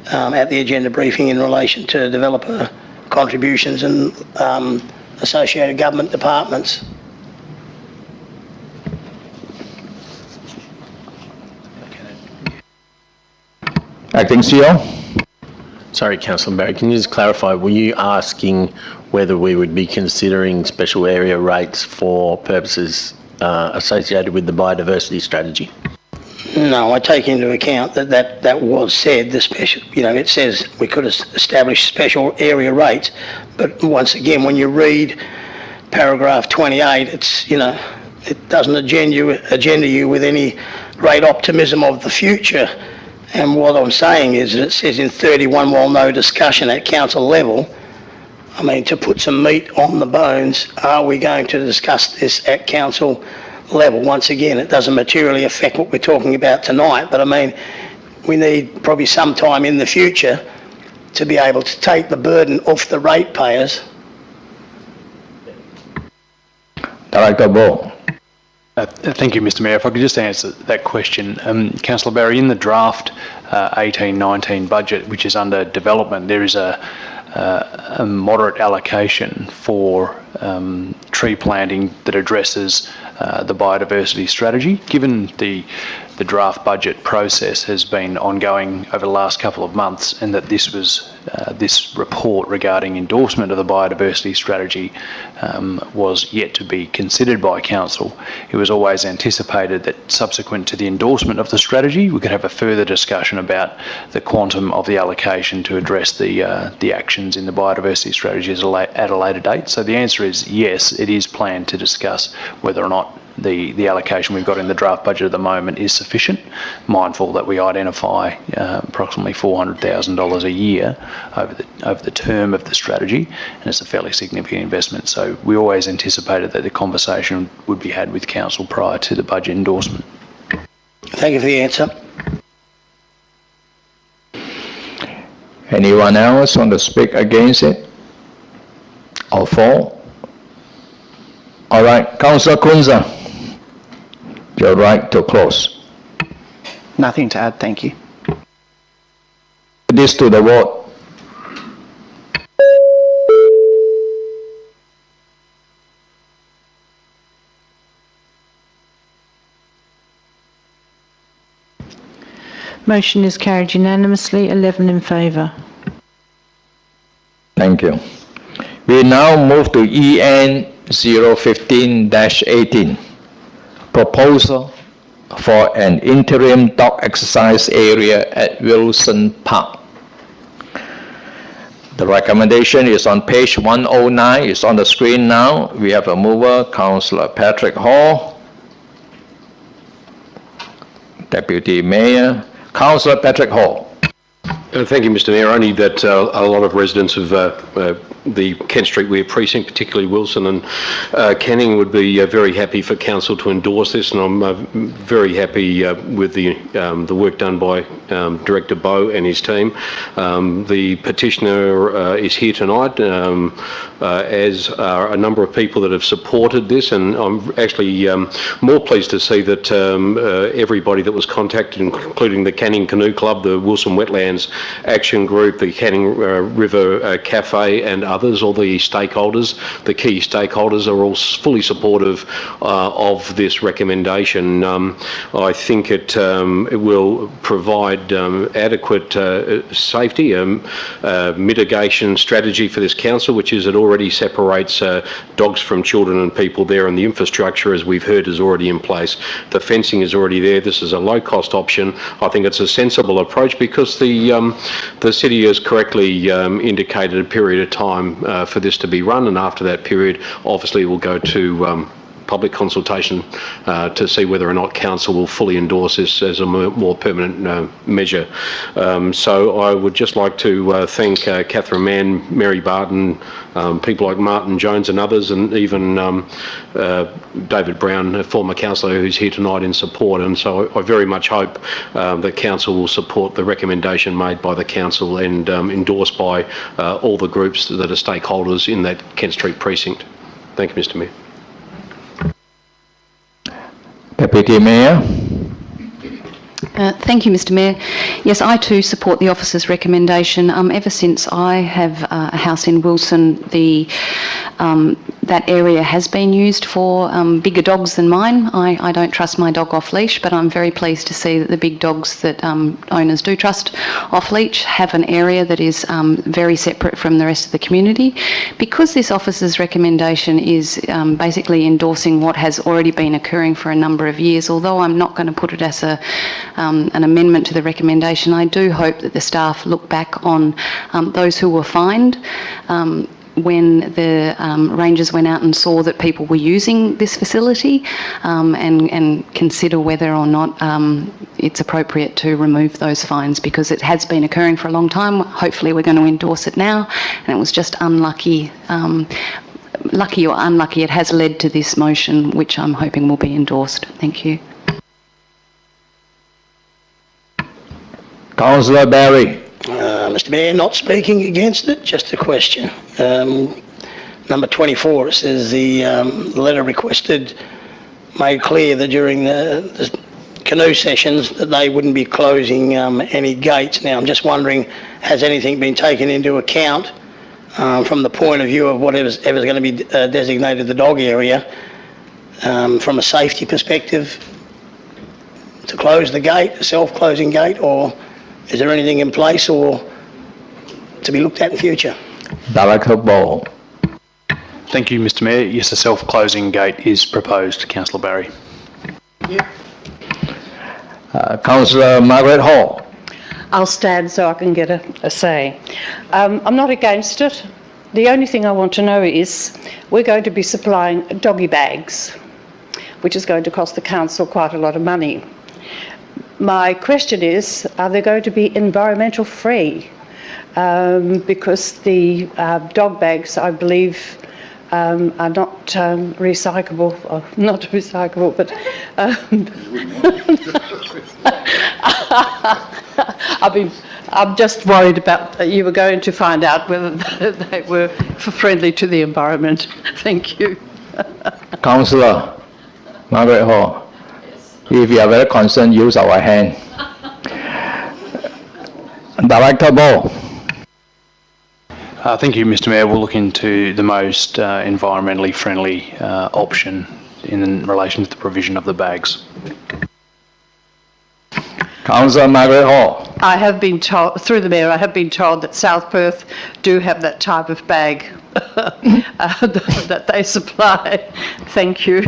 M: at the agenda briefing in relation to developer contributions and associated government departments?
A: Acting CEO.
B: Sorry, Councillor Barry, can you just clarify, were you asking whether we would be considering special area rates for purposes associated with the biodiversity strategy?
M: No, I take into account that was said, the special, it says we could establish special area rates, but once again, when you read paragraph 28, it's, it doesn't agenda you with any great optimism of the future. And what I'm saying is that it says in 31, while no discussion at council level, I mean, to put some meat on the bones, are we going to discuss this at council level? Once again, it doesn't materially affect what we're talking about tonight, but I mean, we need probably some time in the future to be able to take the burden off the ratepayers.
A: Director Bow.
F: Thank you, Mr. Mayor. If I could just answer that question. Councillor Barry, in the draft 18-19 budget, which is under development, there is a moderate allocation for tree planting that addresses the biodiversity strategy. Given the draft budget process has been ongoing over the last couple of months, and that this was this report regarding endorsement of the biodiversity strategy was yet to be considered by council, it was always anticipated that subsequent to the endorsement of the strategy, we could have a further discussion about the quantum of the allocation to address the actions in the biodiversity strategy at a later date. So the answer is yes, it is planned to discuss whether or not the allocation we've got in the draft budget at the moment is sufficient, mindful that we identify approximately $400,000 a year over the term of the strategy, and it's a fairly significant investment. So we always anticipated that the conversation would be had with council prior to the budget endorsement.
M: Thank you for the answer.
A: Anyone else want to speak against it or for? All right, Councillor Kunza. Your right to close.
L: Nothing to add, thank you.
A: This to the vote.
G: Motion is carried unanimously, 11 in favour.
A: Thank you. We now move to EN 015-18. Proposal for an interim dog exercise area at Wilson Park. The recommendation is on page 109. It's on the screen now. We have a mover, Councillor Patrick Hall. Deputy Mayor, Councillor Patrick Hall.
S: Thank you, Mr. Mayor. Only that a lot of residents of the Kent Street Weir precinct, particularly Wilson and Canning, would be very happy for council to endorse this, and I'm very happy with the work done by Director Bow and his team. The petitioner is here tonight, as are a number of people that have supported this, and I'm actually more pleased to see that everybody that was contacted, including the Canning Canoe Club, the Wilson Wetlands Action Group, the Canning River Cafe and others, all the stakeholders, the key stakeholders, are all fully supportive of this recommendation. I think it will provide adequate safety mitigation strategy for this council, which is it already separates dogs from children and people there, and the infrastructure, as we've heard, is already in place. The fencing is already there. This is a low-cost option. I think it's a sensible approach because the city has correctly indicated a period of time time for this to be run, and after that period, obviously we'll go to public consultation to see whether or not council will fully endorse this as a more permanent measure. So I would just like to thank Catherine Mann, Mary Barton, people like Martin Jones and others, and even David Brown, a former councillor who's here tonight in support. And so I very much hope that council will support the recommendation made by the council and endorsed by all the groups that are stakeholders in that Kent Street precinct. Thank you, Mr Mayor.
A: Deputy Mayor.
K: Thank you, Mr Mayor. Yes, I too support the officer's recommendation. Ever since I have a house in Wilson, that area has been used for bigger dogs than mine. I don't trust my dog off leash, but I'm very pleased to see that the big dogs that owners do trust off leash have an area that is very separate from the rest of the community. Because this officer's recommendation is basically endorsing what has already been occurring for a number of years, although I'm not going to put it as an amendment to the recommendation, I do hope that the staff look back on those who were fined when the rangers went out and saw that people were using this facility, and consider whether or not it's appropriate to remove those fines, because it has been occurring for a long time. Hopefully we're going to endorse it now, and it was just unlucky. Lucky or unlucky, it has led to this motion, which I'm hoping will be endorsed. Thank you.
A: Councillor Barry.
M: Mr Mayor, not speaking against it, just a question. Number 24, it says the letter requested made clear that during the canoe sessions that they wouldn't be closing any gates. Now I'm just wondering, has anything been taken into account from the point of view of whatever's going to be designated the dog area, from a safety perspective, to close the gate, a self-closing gate, or is there anything in place or to be looked at in future?
A: Director Ball.
F: Thank you, Mr Mayor. Yes, a self-closing gate is proposed. Councillor Barry.
A: Councillor Margaret Hall.
R: I'll stand so I can get a say. I'm not against it. The only thing I want to know is we're going to be supplying doggy bags, which is going to cost the council quite a lot of money. My question is, are they going to be environmental free? Because the dog bags, I believe, are not recyclable, or not recyclable, but I'm just worried about you were going to find out whether they were friendly to the environment. Thank you.
A: Councillor Margaret Hall. If you are very concerned, use our hand. Director Ball.
F: Thank you, Mr Mayor. We'll look into the most environmentally friendly option in relation to the provision of the bags.
A: Councillor Margaret Hall.
R: I have been told, through the Mayor, I have been told that South Perth do have that type of bag that they supply. Thank you.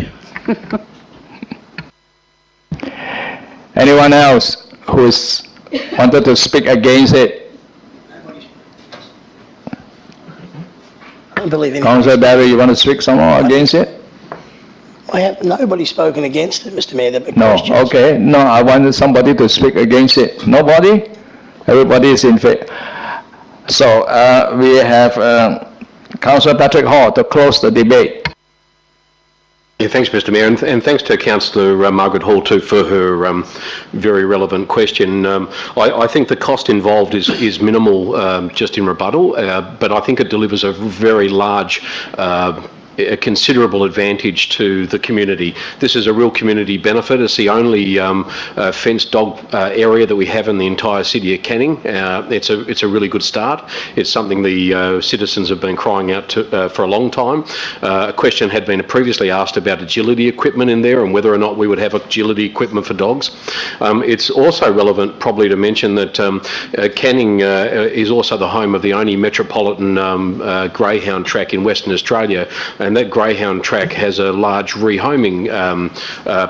A: Anyone else who's wanted to speak against it?
M: I don't believe
A: Councillor Barry, you want to speak some more against it?
M: I have nobody spoken against it, Mr Mayor.
A: No, okay. No, I wanted somebody to speak against it. Nobody? Everybody is in favor. So we have Councillor Patrick Hall to close the debate.
S: Yeah, thanks, Mr Mayor, and thanks to Councillor Margaret Hall too for her very relevant question. I think the cost involved is minimal, just in rebuttal, but I think it delivers a very large a considerable advantage to the community. This is a real community benefit. It's the only fenced dog area that we have in the entire city of Canning. It's a really good start. It's something the citizens have been crying out to for a long time. A question had been previously asked about agility equipment in there and whether or not we would have agility equipment for dogs. It's also relevant probably to mention that Canning is also the home of the only metropolitan greyhound track in Western Australia, and that greyhound track has a large rehoming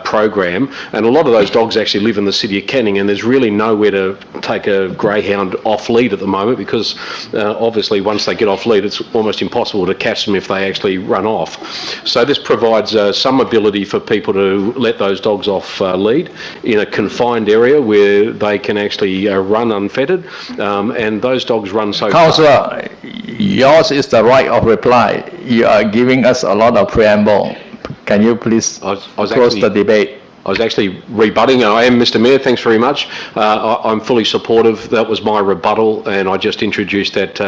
S: program, and a lot of those dogs actually live in the city of Canning, and there's really nowhere to take a greyhound off lead at the moment, because obviously once they get off lead it's almost impossible to catch them if they actually run off. So this provides some ability for people to let those dogs off lead in a confined area where they can actually run unfettered, and those dogs run so fast.
A: Councillor, yours is the right of reply. You are giving us a lot of preamble. Can you please close the debate?
S: I was actually rebutting. I am, Mr. Mayor, thanks very much. I'm fully supportive. That was my rebuttal, and I just introduced that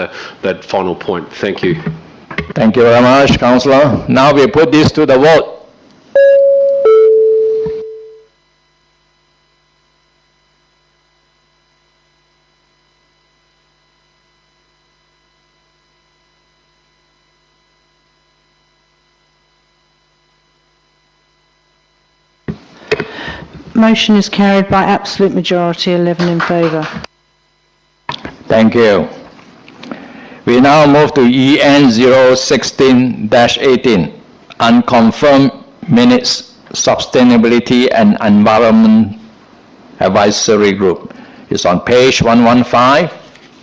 S: final point. Thank you.
A: Thank you very much, Councillor. Now we put this to the vote.
G: Motion is carried by absolute majority, 11 in favour.
A: Thank you. We now move to EN 016-18, unconfirmed minutes, sustainability and environment advisory group. It's on page 115.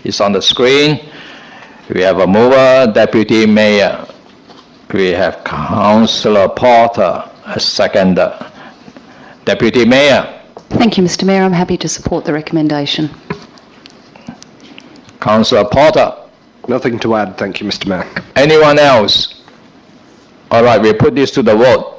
A: It's on the screen. We have a mover, Deputy Mayor. We have Councillor Porter, a seconder. Deputy Mayor.
K: Thank you, Mr. Mayor. I'm happy to support the recommendation.
A: Councillor Porter.
P: Nothing to add, thank you, Mr. Mayor.
A: Anyone else? All right, we put this to the vote.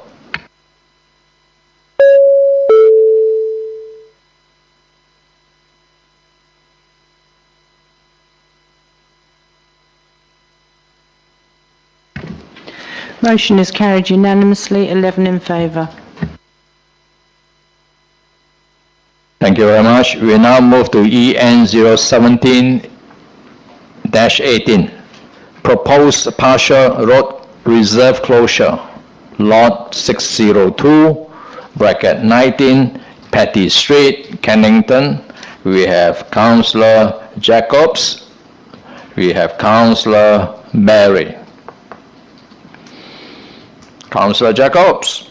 G: Motion is carried unanimously, 11 in favour.
A: Thank you very much. We now move to EN 017-18, proposed partial road reserve closure, lot 602, bracket 19, Patty Street, Kennington. We have Councillor Jacobs. We have Councillor Barry. Councillor Jacobs.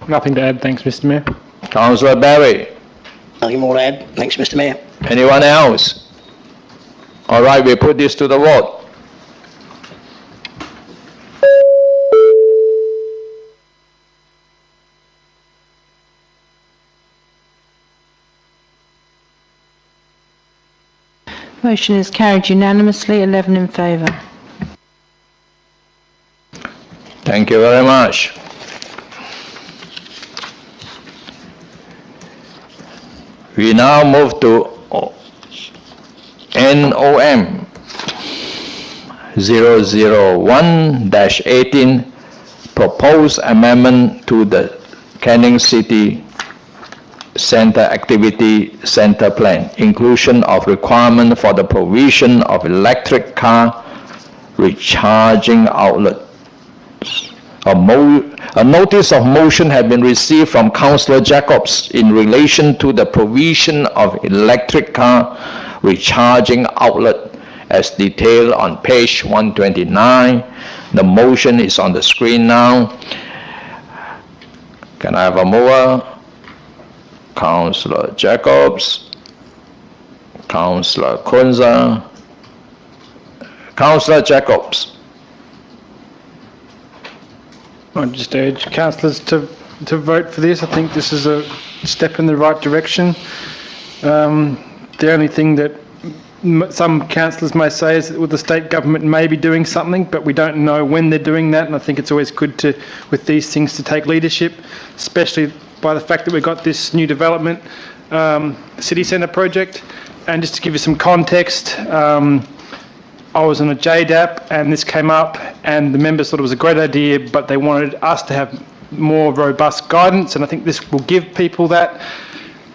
O: Nothing to add, thanks, Mr. Mayor.
A: Councillor Barry.
M: Nothing more to add. Thanks, Mr. Mayor.
A: Anyone else? All right, we put this to the vote.
G: Motion is carried unanimously, 11 in favour.
A: Thank you very much. We now move to NOM 001-18, proposed amendment to the Canning City Centre Activity Centre Plan, inclusion of requirement for the provision of electric car recharging outlets. A notice of motion had been received from Councillor Jacobs in relation to the provision of electric car recharging outlet as detailed on page 129. The motion is on the screen now. Can I have a mover? Councillor Jacobs, Councillor Kunza, Councillor Jacobs.
O: I just urge councillors to vote for this. I think this is a step in the right direction. The only thing that some councillors may say is that the state government may be doing something, but we don't know when they're doing that, and I think it's always good to, with these things, to take leadership, especially by the fact that we've got this new development, city centre project. And just to give you some context, I was on a JDAP and this came up and the members thought it was a great idea, but they wanted us to have more robust guidance, and I think this will give people that.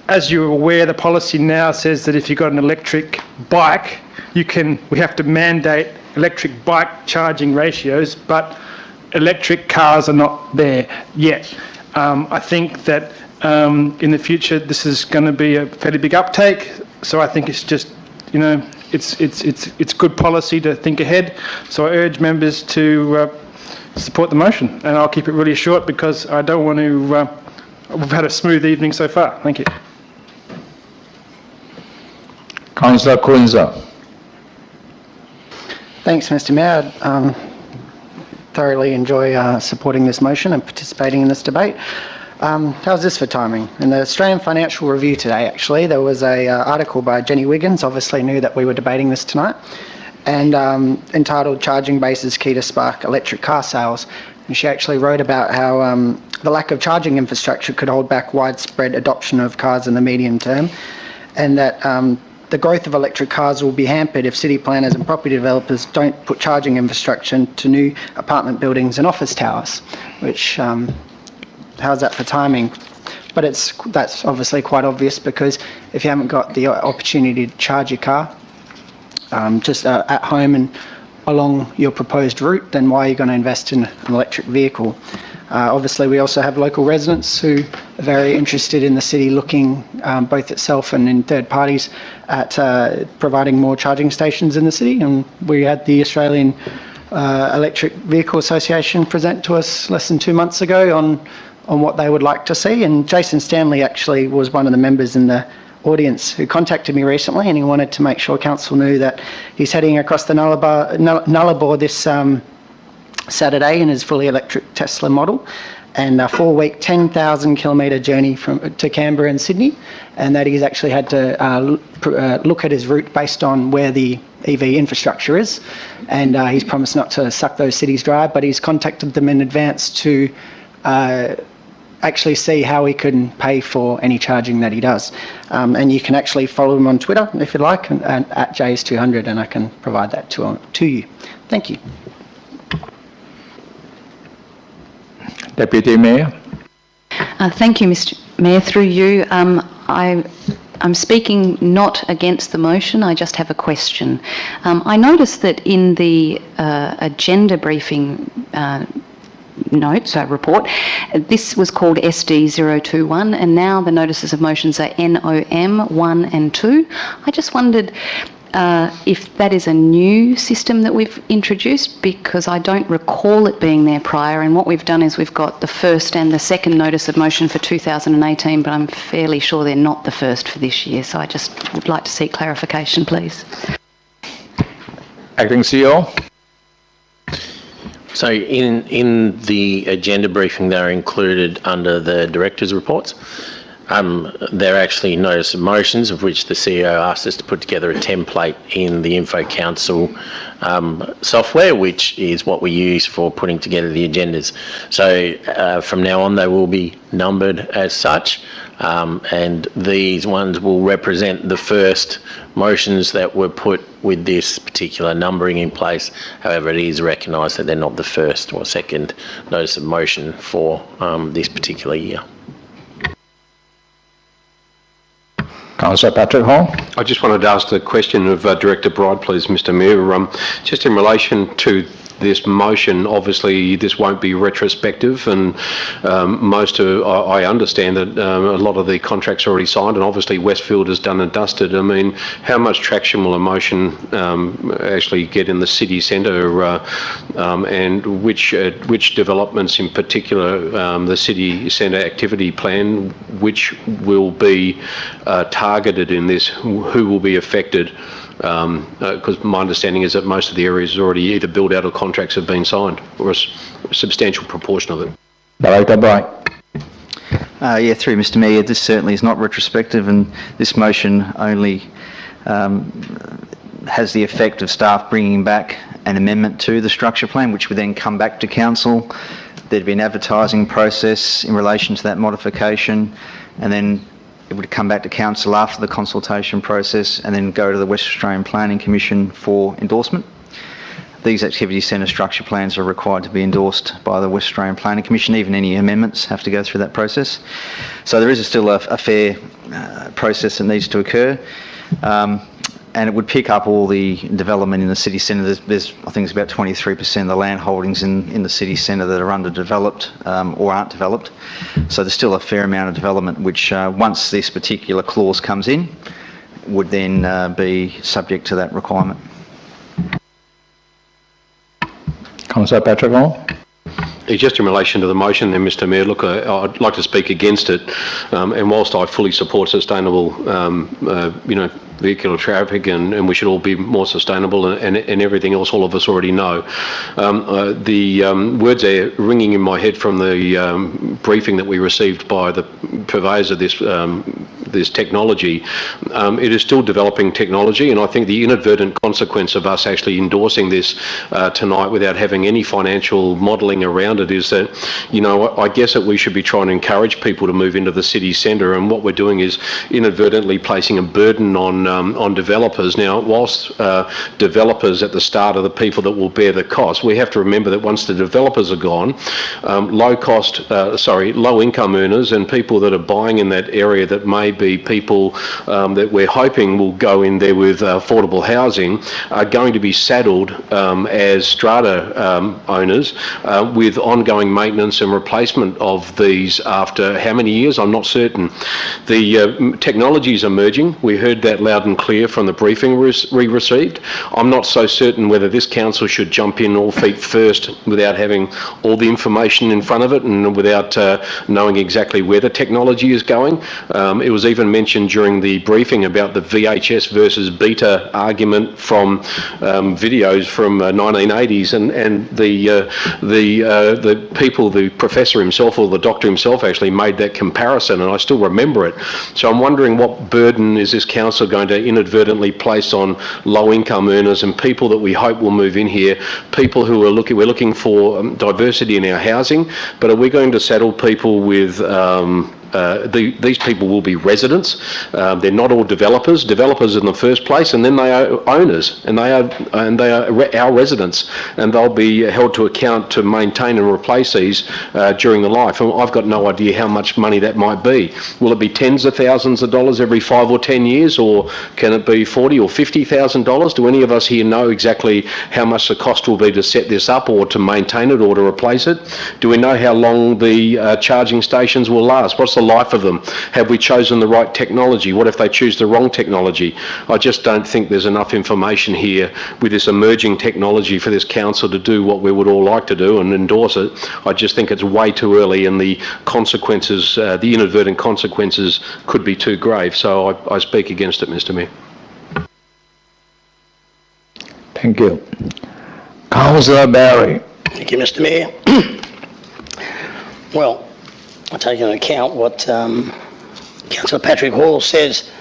O: As you're aware, the policy now says that if you've got an electric bike, we have to mandate electric bike charging ratios, but electric cars are not there yet. I think that in the future this is going to be a fairly big uptake, so I think it's just, you know, it's good policy to think ahead. So I urge members to support the motion, and I'll keep it really short because I don't want to, we've had a smooth evening so far. Thank you.
A: Councillor Kunza.
L: Thanks, Mr. Mayor. Thoroughly enjoy supporting this motion and participating in this debate. How's this for timing? In the Australian Financial Review today, actually, there was a article by Jenny Wiggins, obviously knew that we were debating this tonight, and entitled "Charging Bases Key to Spark Electric Car Sales." And she actually wrote about how the lack of charging infrastructure could hold back widespread adoption of cars in the medium term, and that the growth of electric cars will be hampered if city planners and property developers don't put charging infrastructure into new apartment buildings and office towers, which, how's that for timing? But that's obviously quite obvious, because if you haven't got the opportunity to charge your car just at home and along your proposed route, then why are you going to invest in an electric vehicle? Obviously, we also have local residents who are very interested in the city looking both itself and in third parties at providing more charging stations in the city. And we had the Australian Electric Vehicle Association present to us less than 2 months ago on what they would like to see. And Jason Stanley actually was one of the members in the audience who contacted me recently, and he wanted to make sure council knew that he's heading across the Nullarbor this Saturday in his fully electric Tesla model, and a 4-week 10,000 kilometre journey to Canberra and Sydney, and that he's actually had to look at his route based on where the EV infrastructure is, and he's promised not to suck those cities dry, but he's contacted them in advance to actually see how he can pay for any charging that he does. And you can actually follow him on Twitter if you like, and at Jays200, and I can provide that to you. Thank you.
A: Deputy Mayor.
K: Thank you, Mr. Mayor. Through you, I'm speaking not against the motion, I just have a question. I noticed that in the agenda briefing report, this was called SD021, and now the notices of motions are NOM 1 and 2. I just wondered if that is a new system that we've introduced, because I don't recall it being there prior, and what we've done is we've got the first and the second notice of motion for 2018, but I'm fairly sure they're not the first for this year, so I just would like to seek clarification, please.
A: Acting CEO.
B: So in the agenda briefing, they're included under the directors' reports. They're actually notice of motions, of which the CEO asked us to put together a template in the Info Council software, which is what we use for putting together the agendas. So from now on, they will be numbered as such, and these ones will represent the first motions that were put with this particular numbering in place. However, it is recognised that they're not the first or second notice of motion for this particular year.
A: Councillor Patrick Hall.
S: I just wanted to ask the question of Director Bride, please, Mr. Mayor. Just in relation to this motion, obviously this won't be retrospective, and I understand that a lot of the contracts are already signed, and obviously Westfield is done and dusted. I mean, how much traction will a motion actually get in the city centre, and which developments in particular, the city centre activity plan, which will be targeted in this, who will be affected? Because my understanding is that most of the areas are already either built out or contracts have been signed, or a substantial proportion of it.
A: Director Bright.
I: Yeah, through Mr. Mayor, this certainly is not retrospective, and this motion only has the effect of staff bringing back an amendment to the structure plan, which would then come back to council. There'd be an advertising process in relation to that modification, and then it would come back to council after the consultation process, and then go to the West Australian Planning Commission for endorsement. These activity centre structure plans are required to be endorsed by the West Australian Planning Commission. Even any amendments have to go through that process. So there is still a fair process that needs to occur. And it would pick up all the development in the city centre. There's I think it's about 23% of the land holdings in the city centre that are underdeveloped or aren't developed. So there's still a fair amount of development, which once this particular clause comes in, would then be subject to that requirement.
A: Councillor Patrick Hall.
S: Just in relation to the motion then, Mr Mayor, look, I'd like to speak against it, and whilst I fully support sustainable, vehicular traffic, and we should all be more sustainable, and everything else all of us already know, the words are ringing in my head from the briefing that we received by the purveyors of this technology. It is still developing technology, and I think the inadvertent consequence of us actually endorsing this tonight without having any financial modelling around it is that, I guess that we should be trying to encourage people to move into the city centre, and what we're doing is inadvertently placing a burden on developers. Now, whilst developers at the start are the people that will bear the cost, we have to remember that once the developers are gone, low income earners and people that are buying in that area that may be people that we're hoping will go in there with affordable housing are going to be saddled as strata owners with ongoing maintenance and replacement of these after how many years? I'm not certain. The technology is emerging. We heard that loud and clear from the briefing we received. I'm not so certain whether this council should jump in all feet first without having all the information in front of it and without knowing exactly where the technology is going. It was even mentioned during the briefing about the VHS versus beta argument from videos from 1980s, and the people, the professor himself or the doctor himself actually made that comparison, and I still remember it. So I'm wondering what burden is this council going to inadvertently place on low income earners and people that we hope will move in here, people who are we're looking for diversity in our housing, but are we going to saddle people with these people will be residents. They're not all developers. Developers in the first place, and then they are owners, and they are our residents, and they'll be held to account to maintain and replace these during the life. And I've got no idea how much money that might be. Will it be tens of thousands of dollars every 5 or 10 years, or can it be $40,000 or $50,000? Do any of us here know exactly how much the cost will be to set this up, or to maintain it, or to replace it? Do we know how long the charging stations will last? What's the life of them? Have we chosen the right technology? What if they choose the wrong technology? I just don't think there's enough information here with this emerging technology for this council to do what we would all like to do and endorse it. I just think it's way too early, and the consequences, the inadvertent consequences, could be too grave. So I speak against it, Mr Mayor.
A: Thank you. Councillor Barry.
M: Thank you, Mr Mayor. Well, I take into account what Councillor Patrick Hall says.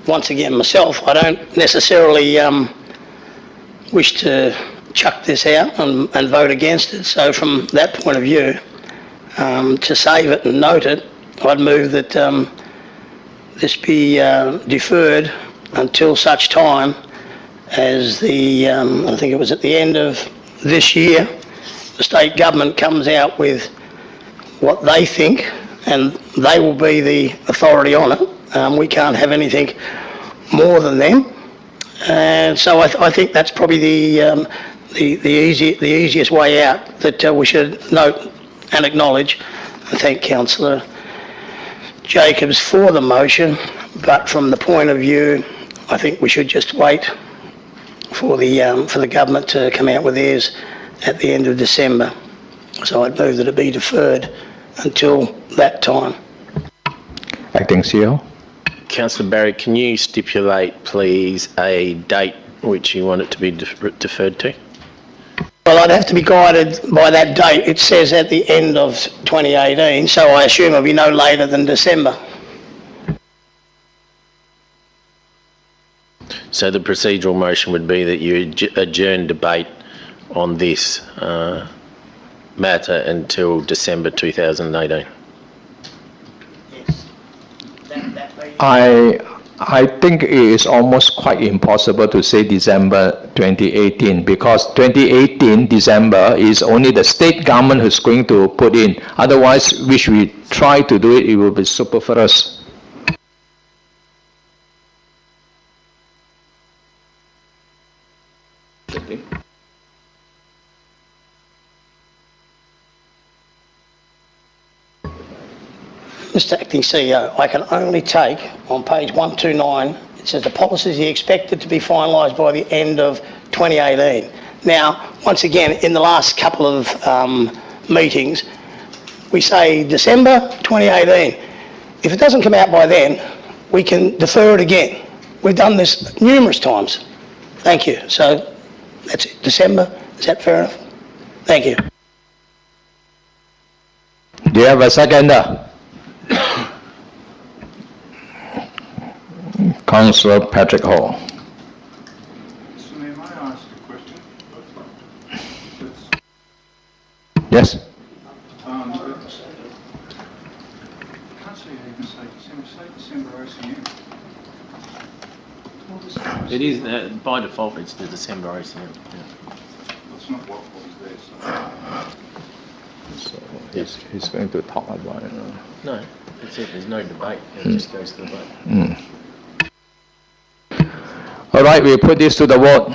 M: Once again, myself, I don't necessarily wish to chuck this out and vote against it. So from that point of view, to save it and note it, I'd move that this be deferred until such time as I think it was at the end of this year, the state government comes out with what they think, and they will be the authority on it. We can't have anything more than them, and so I think that's probably the easiest way out, that we should note and acknowledge and thank Councillor Jacobs for the motion, but from the point of view, I think we should just wait for the government to come out with theirs at the end of December. So I'd move that it be deferred until that time.
A: Acting CEO.
B: Councillor Barry, can you stipulate, please, a date which you want it to be deferred to?
M: Well, I'd have to be guided by that date. It says at the end of 2018, so I assume it'll be no later than December.
B: So the procedural motion would be that you adjourn debate on this matter until December 2018.
A: I think it is almost quite impossible to say December 2018, because 2018 December is only the state government who's going to put in. Otherwise, which we try to do it, it will be superfluous.
M: Mr Acting CEO, I can only take, on page 129, it says the policies are expected to be finalised by the end of 2018. Now, once again, in the last couple of meetings, we say December 2018. If it doesn't come out by then, we can defer it again. We've done this numerous times. Thank you. So that's it. December, is that fair enough? Thank you.
A: Do you have a seconder? Councillor Patrick Hall.
C: May I ask a question?
A: Yes.
C: I can't see how you can say December OCM.
B: It is, by default, it's the December OCM. Yeah.
C: That's not what was there.
A: So he's going to talk about it.
B: No, that's it. There's no debate. It just goes to the vote.
A: All right, we put this to the vote.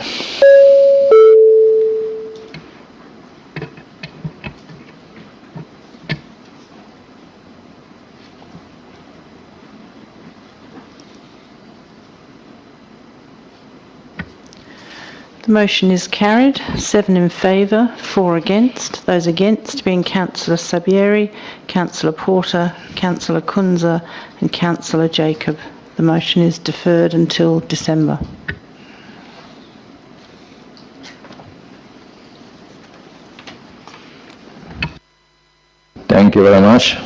G: The motion is carried, 7 in favour, 4 against. Those against being Councillor Sabieri, Councillor Porter, Councillor Kunza and Councillor Jacob. The motion is deferred until December.
A: Thank you very much.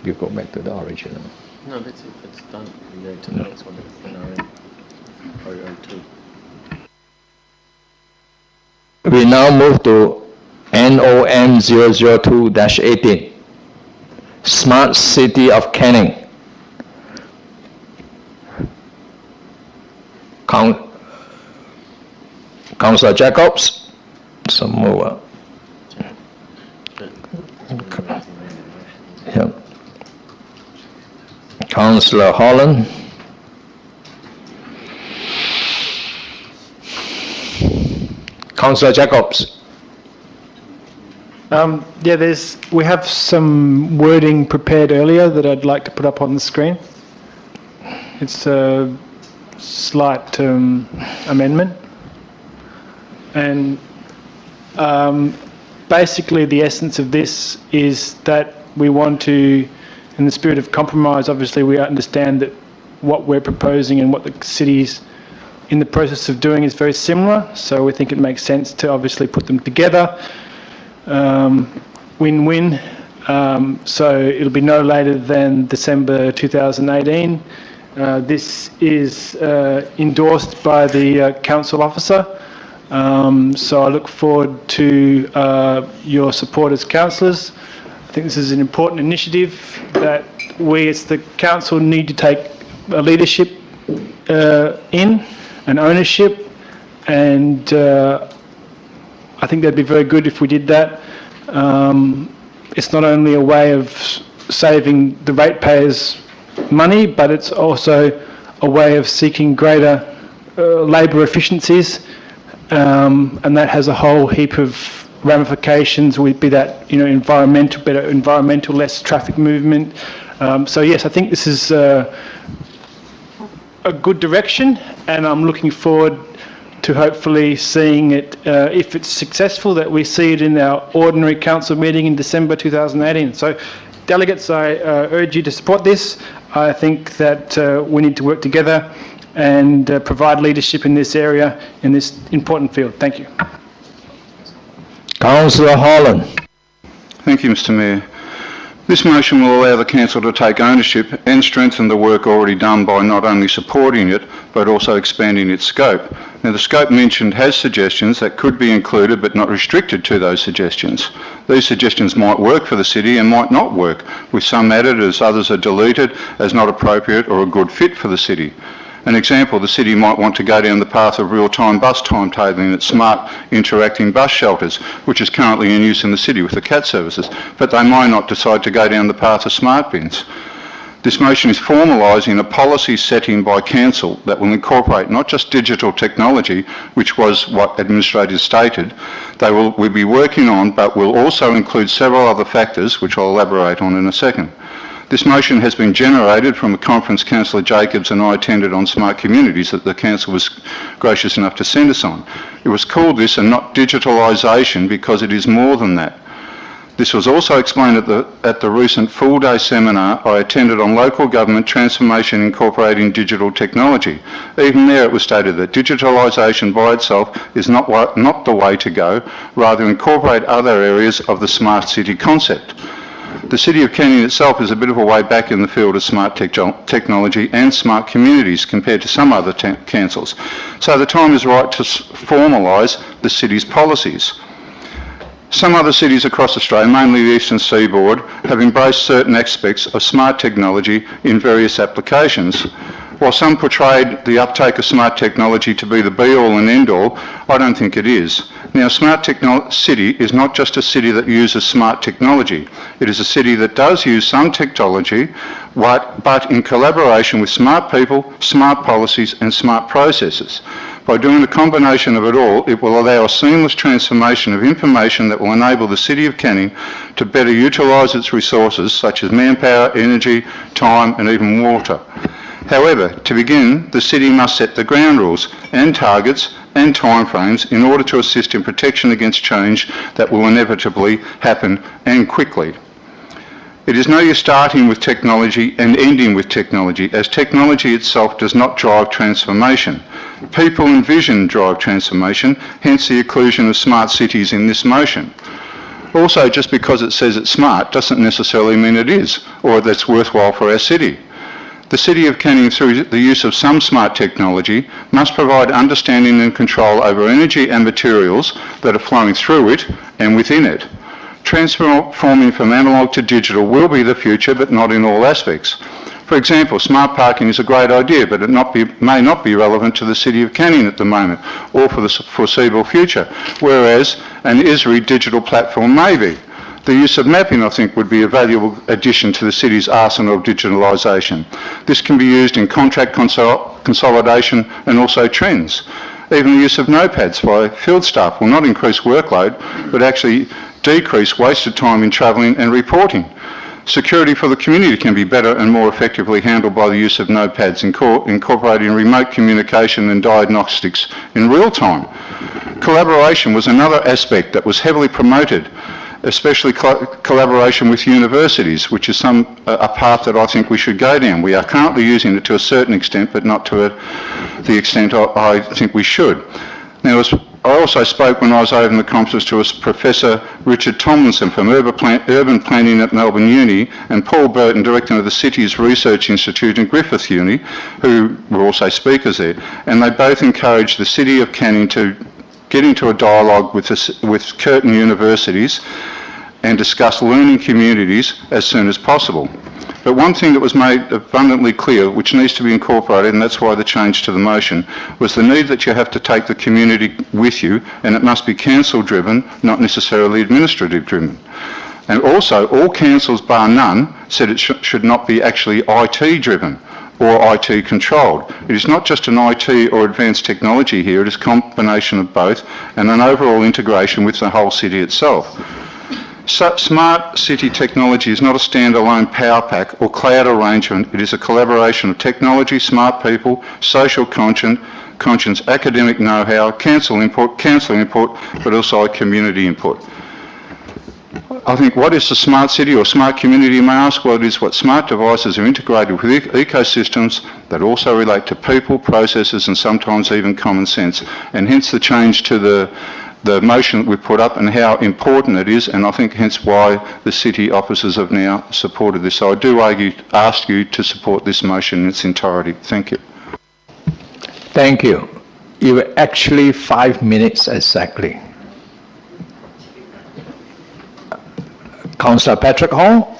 A: You go back to the original.
B: No, that's it. That's done. We go to the next one. NRM 002.
A: We now move to NOM 002-18, Smart City of Canning. Councillor Jacobs, some more. Yep. Councillor Holland. Councillor Jacobs.
O: Yeah, we have some wording prepared earlier that I'd like to put up on the screen. It's a slight amendment. And basically the essence of this is that we want to, in the spirit of compromise, obviously we understand that what we're proposing and what the city's in the process of doing is very similar, so we think it makes sense to obviously put them together. Win-win. So it'll be no later than December 2018. This is endorsed by the council officer. So I look forward to your support as councillors. I think this is an important initiative that we as the council need to take a leadership in, an ownership, and I think that'd be very good if we did that. It's not only a way of saving the ratepayers money, but it's also a way of seeking greater labour efficiencies, and that has a whole heap of ramifications, be that environmental, better environmental, less traffic movement. So yes, I think this is a good direction, and I'm looking forward to hopefully seeing it, if it's successful, that we see it in our ordinary council meeting in December 2018. So delegates, I urge you to support this. I think that we need to work together and provide leadership in this area, in this important field. Thank you.
A: Councillor Holland.
C: Thank you, Mr. Mayor. This motion will allow the council to take ownership and strengthen the work already done by not only supporting it, but also expanding its scope. Now, the scope mentioned has suggestions that could be included but not restricted to those suggestions. These suggestions might work for the city and might not work, with some added as others are deleted as not appropriate or a good fit for the city. An example, the city might want to go down the path of real-time bus timetabling at smart interacting bus shelters, which is currently in use in the city with the CAT services, but they might not decide to go down the path of smart bins. This motion is formalising a policy setting by council that will incorporate not just digital technology, which was what administrators stated, we'll be working on, but will also include several other factors, which I'll elaborate on in a second. This motion has been generated from a conference Councillor Jacobs and I attended on smart communities that the council was gracious enough to send us on. It was called this and not digitalisation because it is more than that. This was also explained at the recent full-day seminar I attended on local government transformation incorporating digital technology. Even there it was stated that digitalisation by itself is not the way to go, rather incorporate other areas of the smart city concept. The City of Canning itself is a bit of a way back in the field of smart technology and smart communities compared to some other councils. So the time is right to formalise the city's policies. Some other cities across Australia, mainly the eastern seaboard, have embraced certain aspects of smart technology in various applications. While some portrayed the uptake of smart technology to be the be-all and end-all, I don't think it is. Now, smart city is not just a city that uses smart technology. It is a city that does use some technology, but in collaboration with smart people, smart policies and smart processes. By doing a combination of it all, it will allow a seamless transformation of information that will enable the City of Canning to better utilise its resources such as manpower, energy, time and even water. However, to begin, the City must set the ground rules and targets and timeframes in order to assist in protection against change that will inevitably happen and quickly. It is no use starting with technology and ending with technology, as technology itself does not drive transformation. People and vision drive transformation, hence the inclusion of smart cities in this motion. Also, just because it says it's smart doesn't necessarily mean it is, or that it's worthwhile for our city. The City of Canning, through the use of some smart technology, must provide understanding and control over energy and materials that are flowing through it and within it. Transforming from analogue to digital will be the future, but not in all aspects. For example, smart parking is a great idea, but it may not be relevant to the City of Canning at the moment or for the foreseeable future, whereas an ISRI digital platform may be. The use of mapping, I think, would be a valuable addition to the city's arsenal of digitalisation. This can be used in contract consolidation and also trends. Even the use of notepads by field staff will not increase workload, but actually decrease wasted time in travelling and reporting. Security for the community can be better and more effectively handled by the use of notepads, incorporating remote communication and diagnostics in real time. Collaboration was another aspect that was heavily promoted, especially collaboration with universities, which is a path that I think we should go down. We are currently using it to a certain extent, but not to the extent I think we should. Now, I also spoke when I was over in the conference to Professor Richard Tomlinson from Urban Planning at Melbourne Uni and Paul Burton, Director of the City's Research Institute in Griffith Uni, who were also speakers there, and they both encouraged the City of Canning to get into a dialogue with Curtin universities and discuss learning communities as soon as possible. But one thing that was made abundantly clear, which needs to be incorporated, and that's why the change to the motion, was the need that you have to take the community with you, and it must be council-driven, not necessarily administrative-driven. And also, all councils, bar none, said it should not be actually IT-driven or IT controlled. It is not just an IT or advanced technology here, it is a combination of both and an overall integration with the whole city itself. Smart city technology is not a standalone power pack or cloud arrangement. It is a collaboration of technology, smart people, social conscience, academic know-how, council input, but also community input. I think what is a smart city or smart community, you may ask? Well, it is what smart devices are integrated with ecosystems that also relate to people, processes and sometimes even common sense. And hence the change to the motion that we've put up and how important it is, and I think hence why the city officers have now supported this. So I do ask you to support this motion in its entirety. Thank you.
A: Thank you. You were actually 5 minutes exactly. Councillor Patrick Hall.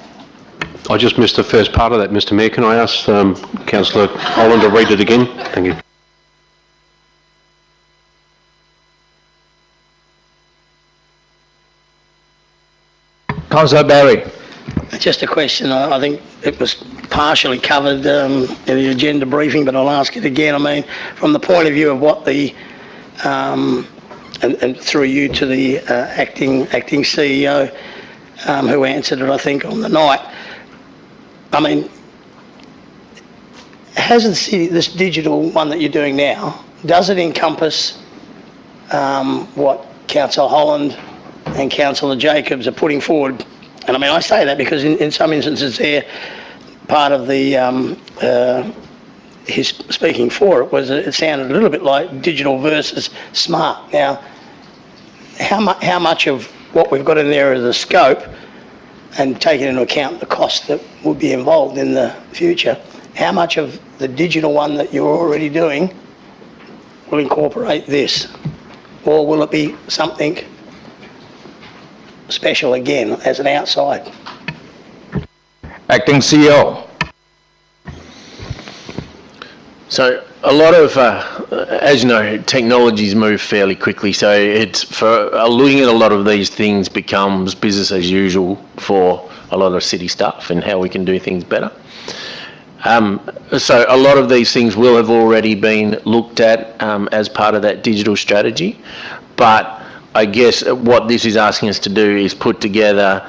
S: I just missed the first part of that, Mr Mayor. Can I ask Councillor Holland to read it again? Thank you.
A: Councillor Barry.
M: Just a question. I think it was partially covered in the agenda briefing, but I'll ask it again. I mean, from the point of view of what the, and through you to the acting CEO who answered it, I think, on the night, I mean, has the city, this digital one that you're doing now, does it encompass what Councillor Holland and Councillor Jacobs are putting forward? And I mean, I say that because in some instances they're part of the, his speaking for it was, it sounded a little bit like digital versus smart. Now, how much of what we've got in there is the scope, and taking into account the cost that would be involved in the future, how much of the digital one that you're already doing will incorporate this? Or will it be something special again as an outside?
A: Acting CEO.
B: So a lot of, as you know, technologies move fairly quickly. So it's for looking at a lot of these things becomes business as usual for a lot of city staff and how we can do things better. So a lot of these things will have already been looked at as part of that digital strategy, but I guess what this is asking us to do is put together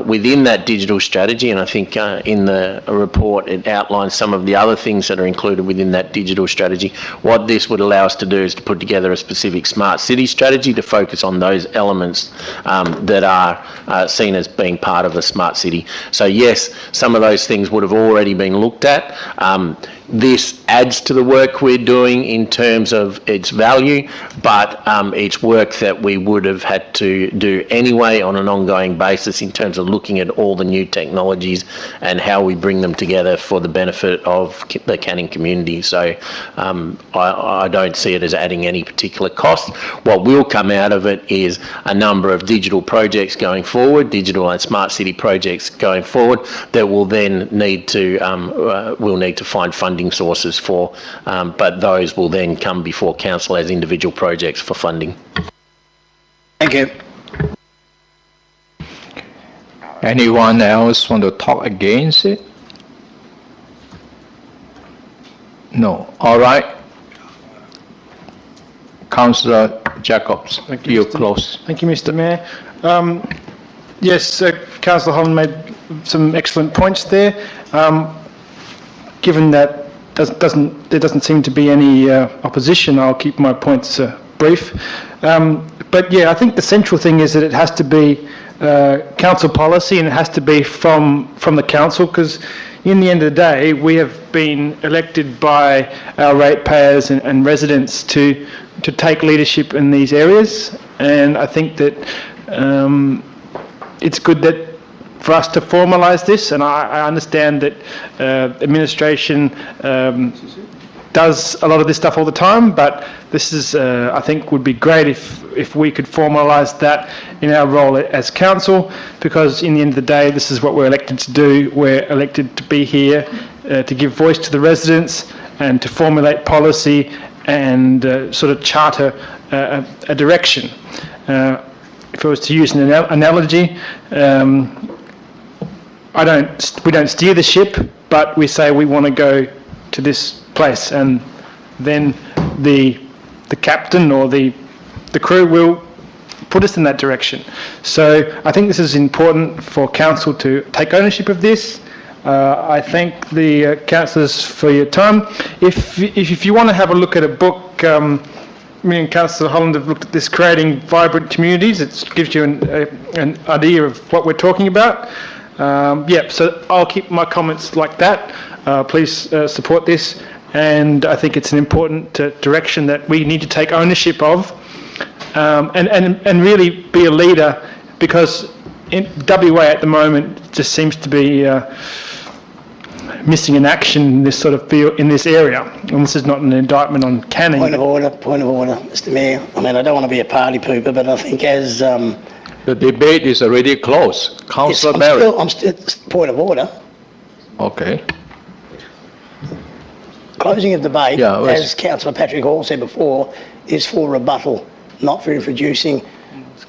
B: within that digital strategy, and I think in the report it outlines some of the other things that are included within that digital strategy. What this would allow us to do is to put together a specific smart city strategy to focus on those elements that are seen as being part of a smart city. So yes, some of those things would have already been looked at. This adds to the work we're doing in terms of its value, but it's work that we would have had to do anyway on an ongoing basis in terms of looking at all the new technologies and how we bring them together for the benefit of the Canning community. So I don't see it as adding any particular cost. What will come out of it is a number of digital projects going forward, digital and smart city projects going forward, that will then need to find funding sources for, but those will then come before council as individual projects for funding.
M: Thank you.
A: Anyone else want to talk against it? No. All right. Councillor Jacobs, you close.
O: Thank you, Mr. Mayor. Yes, Councillor Holland made some excellent points there. Given that there doesn't seem to be any opposition, I'll keep my points brief. But yeah, I think the central thing is that it has to be council policy, and it has to be from the council, because in the end of the day, we have been elected by our ratepayers and residents to take leadership in these areas, and I think that it's good that for us to formalise this, and I understand that administration does a lot of this stuff all the time, but this is, I think, would be great if we could formalise that in our role as council, because in the end of the day, this is what we're elected to do. We're elected to be here to give voice to the residents and to formulate policy and sort of charter a direction. If I was to use an analogy, we don't steer the ship, but we say we want to go to this place, and then the captain or the crew will put us in that direction. So I think this is important for council to take ownership of this. I thank the councillors for your time. If you want to have a look at a book, me and Councillor Holland have looked at this, Creating Vibrant Communities. It gives you an idea of what we're talking about. So I'll keep my comments like that. Please support this, and I think it's an important direction that we need to take ownership of, and really be a leader, because in WA at the moment just seems to be missing in action in this sort of field, in this area. And this is not an indictment on Canning.
M: Point of order, Mr. Mayor. I mean, I don't want to be a party pooper, but I think as
A: the debate is already closed. Councillor Barry.
M: I'm still point of order.
A: Okay.
M: Closing of debate, as Councillor Patrick Hall said before, is for rebuttal, not for introducing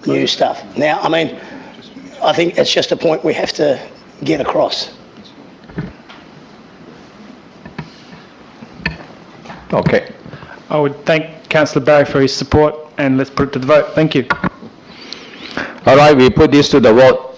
M: new stuff. Now, I mean, I think it's just a point we have to get across.
A: Okay.
O: I would thank Councillor Barry for his support, and let's put it to the vote. Thank you.
A: All right, we put this to the vote.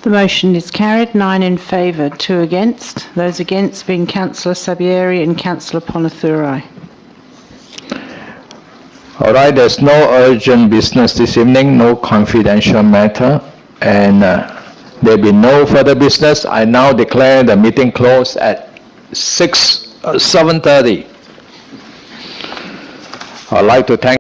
G: The motion is carried, 9 in favour, 2 against. Those against being Councillor Sabieri and Councillor Ponathurai.
A: All right, there's no urgent business this evening, no confidential matter, and there'll be no further business. I now declare the meeting closed at 7:30. I'd like to thank